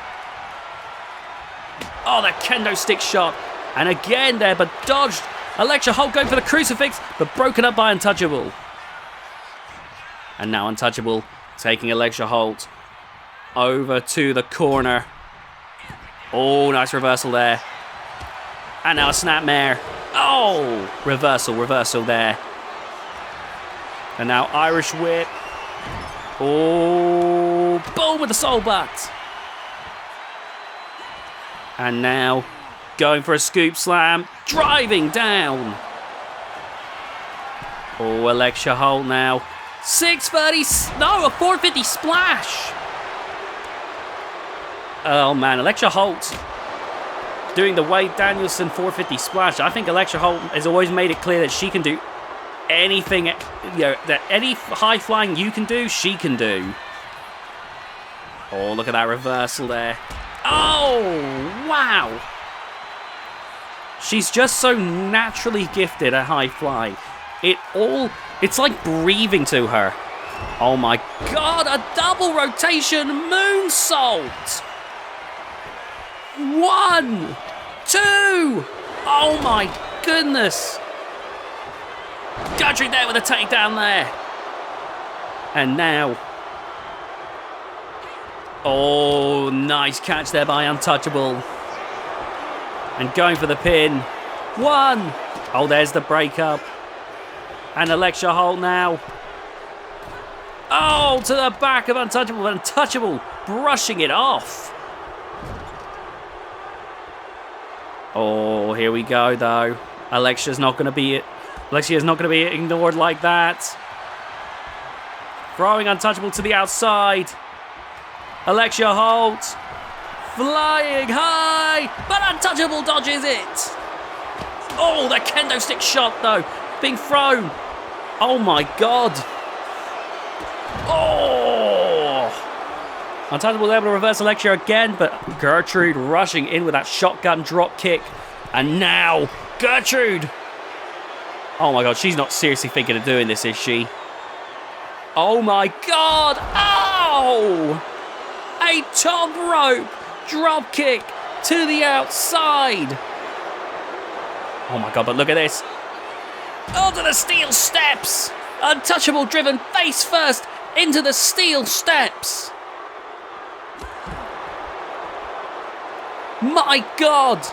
Oh, that kendo stick shot. And again there, but dodged. Alexia Holt going for the crucifix, but broken up by Untouchable. And now Untouchable taking Alexia Holt over to the corner. Oh, nice reversal there. And now a snapmare. Oh, reversal there. And now Irish whip. Oh, boom with the soul butt. And now going for a scoop slam, driving down. Oh, Alexia Holt now. 630, no, a 450 splash. Oh man, Alexia Holt doing the Wade Danielson 450 splash. I think Alexia Holt has always made it clear that she can do anything, that any high flying you can do, she can do. Oh, look at that reversal there. Oh, wow. She's just so naturally gifted at high flying. It's like breathing to her. Oh my god, a double rotation moonsault. 1, 2. Oh my goodness. Gertrude there with a takedown there. And now. Oh, nice catch there by Untouchable. And going for the pin. 1. Oh, there's the breakup. And Alexia Holt now. Oh, to the back of Untouchable. Untouchable brushing it off. Oh, here we go, though. Alexia's not going to be ignored like that. Throwing Untouchable to the outside. Alexia Holt flying high, but Untouchable dodges it. Oh, the kendo stick shot, though, being thrown. Oh, my God. Oh! Untouchable able to reverse Alexia again, but Gertrude rushing in with that shotgun drop kick. And now, Gertrude. Oh, my God, she's not seriously thinking of doing this, is she? Oh, my God. Oh! A top rope drop kick to the outside. Oh my god, but look at this. Onto the steel steps. Untouchable driven face first into the steel steps. My god.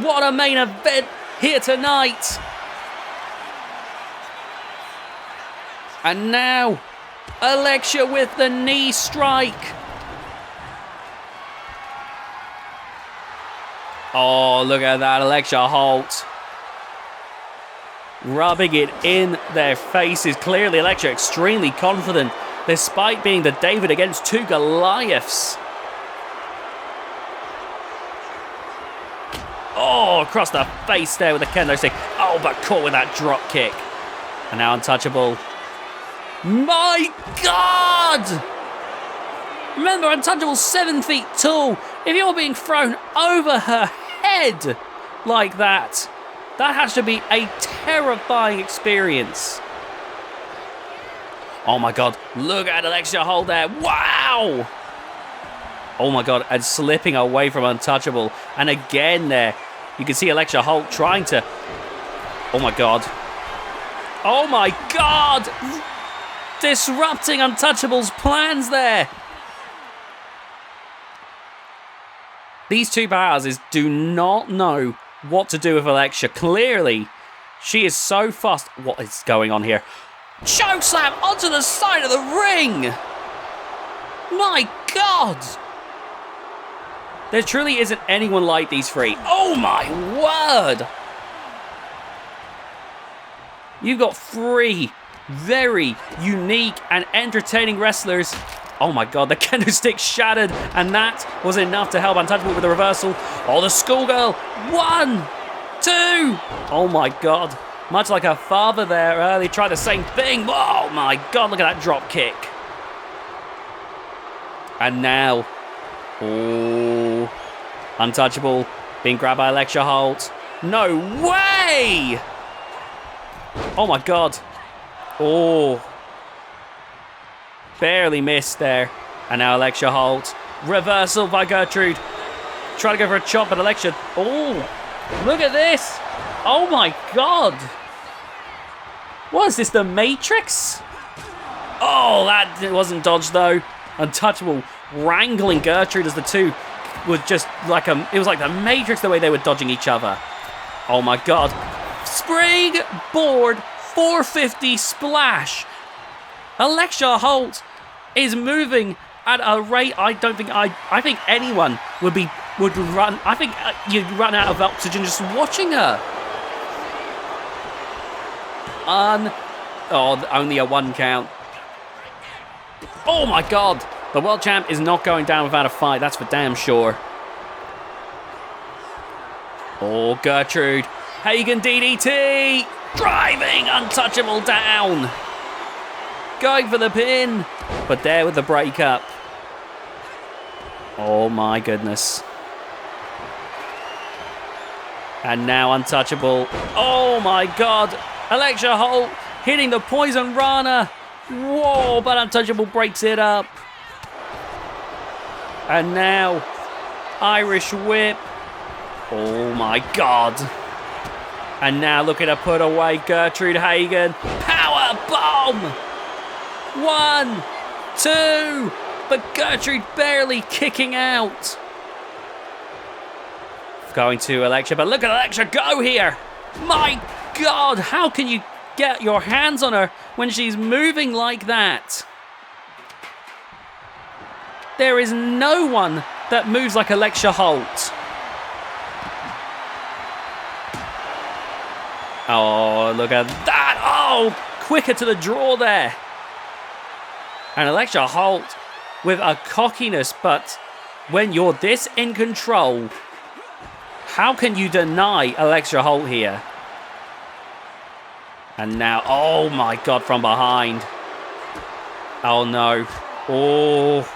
What a main event here tonight. And now Alexia with the knee strike. Oh, look at that, Alexia Holt. Rubbing it in their faces. Clearly, Alexia extremely confident, despite being the David against two Goliaths. Oh, across the face there with the kendo stick. Oh, but caught with that drop kick. And now Untouchable. My God! Remember, Untouchable's 7 feet tall. If you're being thrown over her head like that, that has to be a terrifying experience. Oh my god, look at Alexia Holt there. Wow! Oh my god, and slipping away from Untouchable. And again there, you can see Alexia Holt trying to... Oh my god. Oh my god! Disrupting Untouchable's plans there. These two powerhouses do not know what to do with Alexia. Clearly, she is so fast. What is going on here? Chokeslam onto the side of the ring! My god! There truly isn't anyone like these three. Oh my word! You've got three very unique and entertaining wrestlers. Oh my god, the kendo stick shattered, and that was enough to help Untouchable with the reversal. Oh, the schoolgirl. 1, 2. Oh my god. Much like her father there, they tried the same thing. Oh my god, look at that drop kick. And now, oh, Untouchable being grabbed by Alexia Holt. No way! Oh my god. Oh. Barely missed there. And now Alexia Holt. Reversal by Gertrude. Trying to go for a chop, but Alexia... Oh, look at this. Oh my god. What is this, the Matrix? Oh, that wasn't dodged though. Untouchable wrangling Gertrude as the two was just like a... It was like the Matrix the way they were dodging each other. Oh my god. Springboard 450 splash. Alexia Holt is moving at a rate I think anyone would run. I think you'd run out of oxygen just watching her. Only a 1 count. Oh my god. The world champ is not going down without a fight. That's for damn sure. Oh, Gertrude. Hagen DDT. Driving Untouchable down. Going for the pin. But there with the breakup. Oh my goodness. And now Untouchable. Oh my god. Electra Holt hitting the Poison Rana. Whoa, but Untouchable breaks it up. And now Irish Whip. Oh my god. And now looking to put away Gertrude Hagen. Power bomb. 1, 2. But Gertrude barely kicking out. Going to Electra, but look at Electra go here. My god, how can you get your hands on her when she's moving like that? There is no one that moves like Electra Holt. Oh, look at that. Oh, quicker to the draw there. And Electra Holt with a cockiness, but when you're this in control, how can you deny Electra Holt here? And now, oh my god, from behind. Oh no. Oh.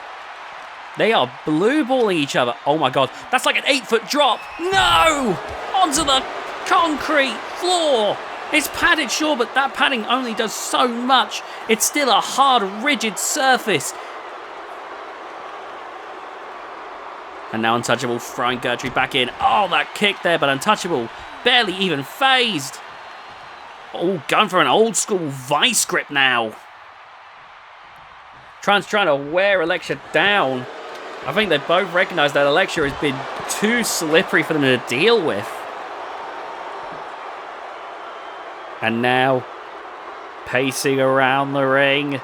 They are blue balling each other. Oh my god, that's like an 8-foot drop. No! Onto the concrete floor. It's padded, sure, but that padding only does so much. It's still a hard, rigid surface. And now Untouchable throwing Gertrude back in. Oh, that kick there, but Untouchable barely even phased. Oh, going for an old school vice grip now. Trying to wear Electra down. I think they both recognise that Electra has been too slippery for them to deal with. And now, pacing around the ring.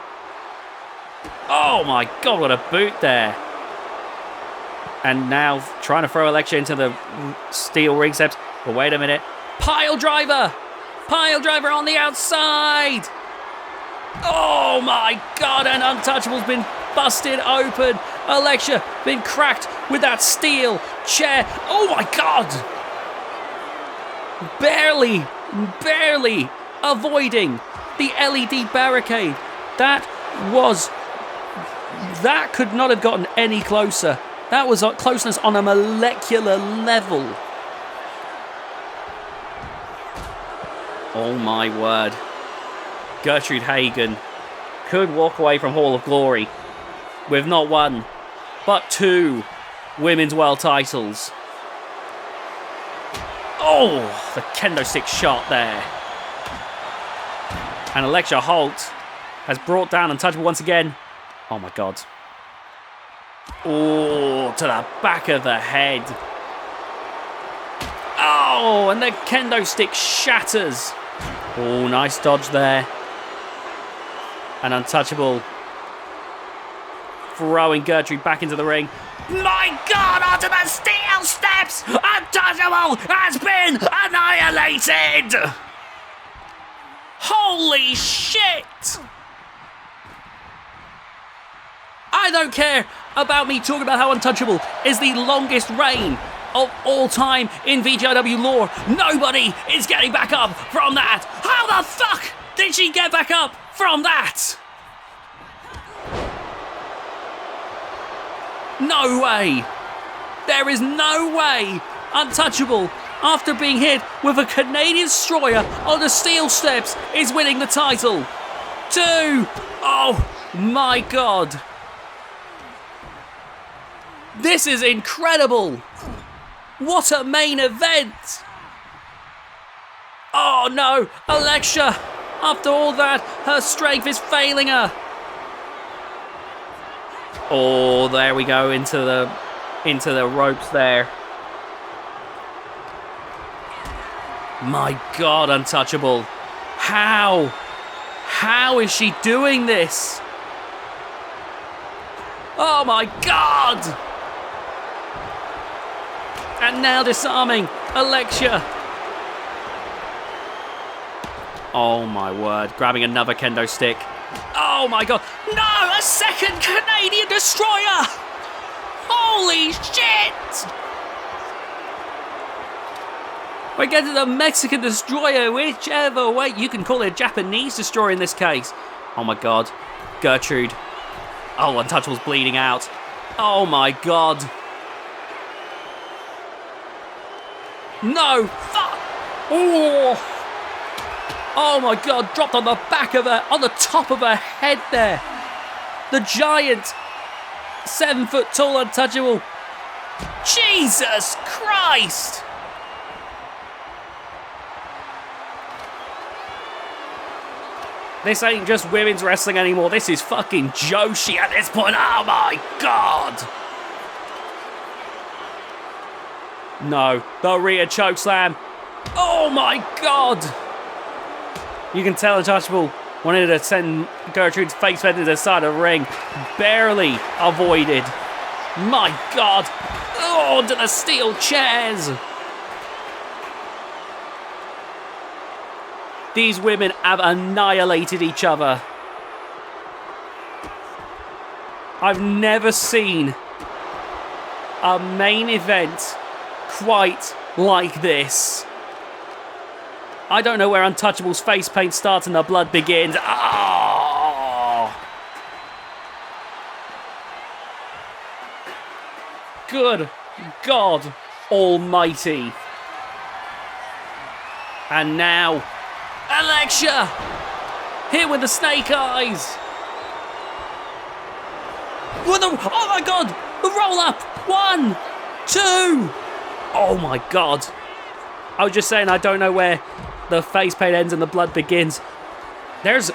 Oh my god, what a boot there. And now trying to throw Electra into the steel ring steps. But wait a minute. Pile driver! Pile driver on the outside! Oh my god, and Untouchable's been busted open. Electra been cracked with that steel chair. Oh my god! Barely avoiding the LED barricade. That could not have gotten any closer. That was closeness on a molecular level. Oh my word. Gertrude Hagen could walk away from Hall of Glory with not 1, but 2 women's world titles. Oh, the kendo stick shot there. And Electra Holt has brought down Untouchable once again. Oh my god. Oh, to the back of the head. Oh, and the kendo stick shatters. Oh, nice dodge there. And Untouchable throwing Gertrude back into the ring. My god, onto the steel steps! Untouchable has been annihilated! Holy shit! I don't care about me talking about how Untouchable is the longest reign of all time in VGIW lore. Nobody is getting back up from that. How the fuck did she get back up from that? No way. There is no way Untouchable, after being hit with a Canadian destroyer on the steel steps, is winning the title. 2. Oh my god. This is incredible! What a main event! Oh no, Electra! After all that, her strength is failing her. Oh, there we go into the ropes there. My god, Untouchable! How? How is she doing this? Oh my god! And now disarming Electra. Oh my word, grabbing another kendo stick. Oh my god, no, a second Canadian destroyer! Holy shit! We get to the Mexican destroyer, whichever way, you can call it a Japanese destroyer in this case. Oh my god. Gertrude. Oh, Untouchable's bleeding out. Oh my god. No! Fuck! Oh! Oh my god, dropped on the back of her, on the top of her head there. The giant, 7 foot tall Untouchable. Jesus Christ! This ain't just women's wrestling anymore. This is fucking Joshi at this point. Oh my god! No, the rear chokeslam. Oh my god! You can tell Untouchable wanted to send Gertrude's face fed into the side of the ring. Barely avoided. My god! Oh, to the steel chairs! These women have annihilated each other. I've never seen a main event quite like this. I don't know where Untouchable's face paint starts and the blood begins. Oh! Good God Almighty. And now, Alexia! Hit with the snake eyes! With the, oh my god! The roll up! 1, 2! Oh my god. I was just saying I don't know where the face paint ends and the blood begins. That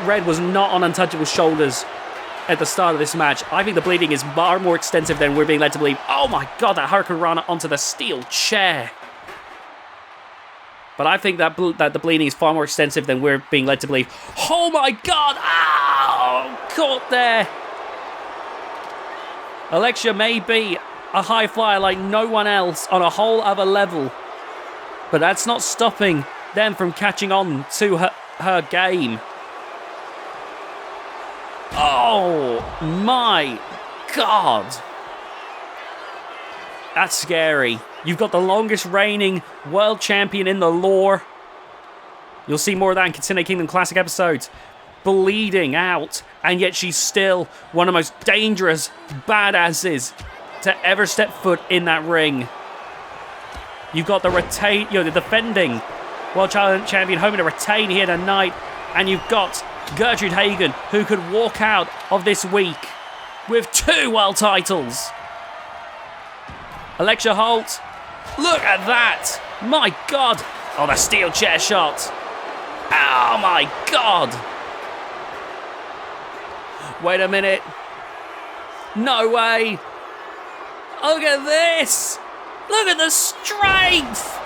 red was not on Untouchable's shoulders at the start of this match. I think the bleeding is far more extensive than we're being led to believe. Oh my god, that Hurricane Rana onto the steel chair. But I think that the bleeding is far more extensive than we're being led to believe. Oh my god! Ow! Caught there. Alexia may be a high flyer like no one else on a whole other level, but that's not stopping them from catching on to her game. Oh my god. That's scary. You've got the longest reigning world champion in the lore. You'll see more of that in Kitsune Kingdom Classic episodes. Bleeding out, and yet she's still one of the most dangerous badasses to ever step foot in that ring. You've got the the defending world champion hoping to retain here tonight, and you've got Gertrude Hagen, who could walk out of this week with 2 world titles. Alexia Holt, look at that! My god! Oh, the steel chair shot! Oh my god! Wait a minute. No way! Look at this! Look at the strength!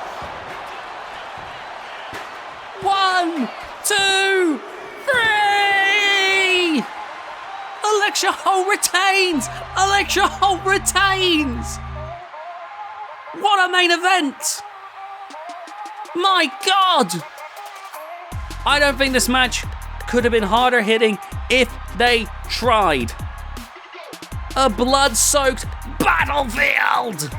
1, 2, 3! Alexia Holt retains! Alexia Holt retains! What a main event! My god! I don't think this match could have been harder hitting if they tried. A blood-soaked battlefield!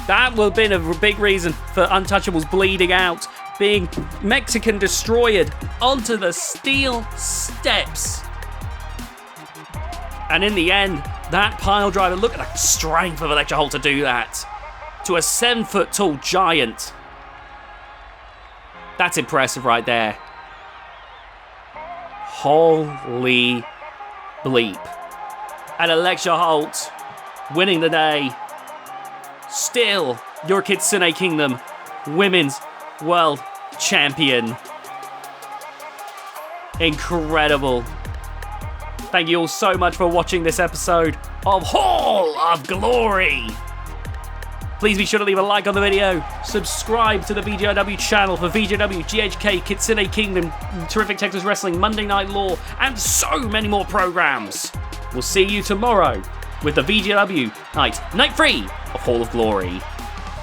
That would have been a big reason for Untouchable's bleeding out, being Mexican destroyed onto the steel steps. And in the end, that pile driver, look at the strength of Alexia Holt to do that. To a 7 foot tall giant. That's impressive right there. Holy bleep. And Alexia Holt winning the day. Still your Kitsune Kingdom Women's World Champion. Incredible. Thank you all so much for watching this episode of Hall of Glory. Please be sure to leave a like on the video, subscribe to the VGIW channel for VGIW, GHK, Kitsune Kingdom, Terrific Texas Wrestling, Monday Night Law, and so many more programs. We'll see you tomorrow with the VGIW Night 3 of Hall of Glory.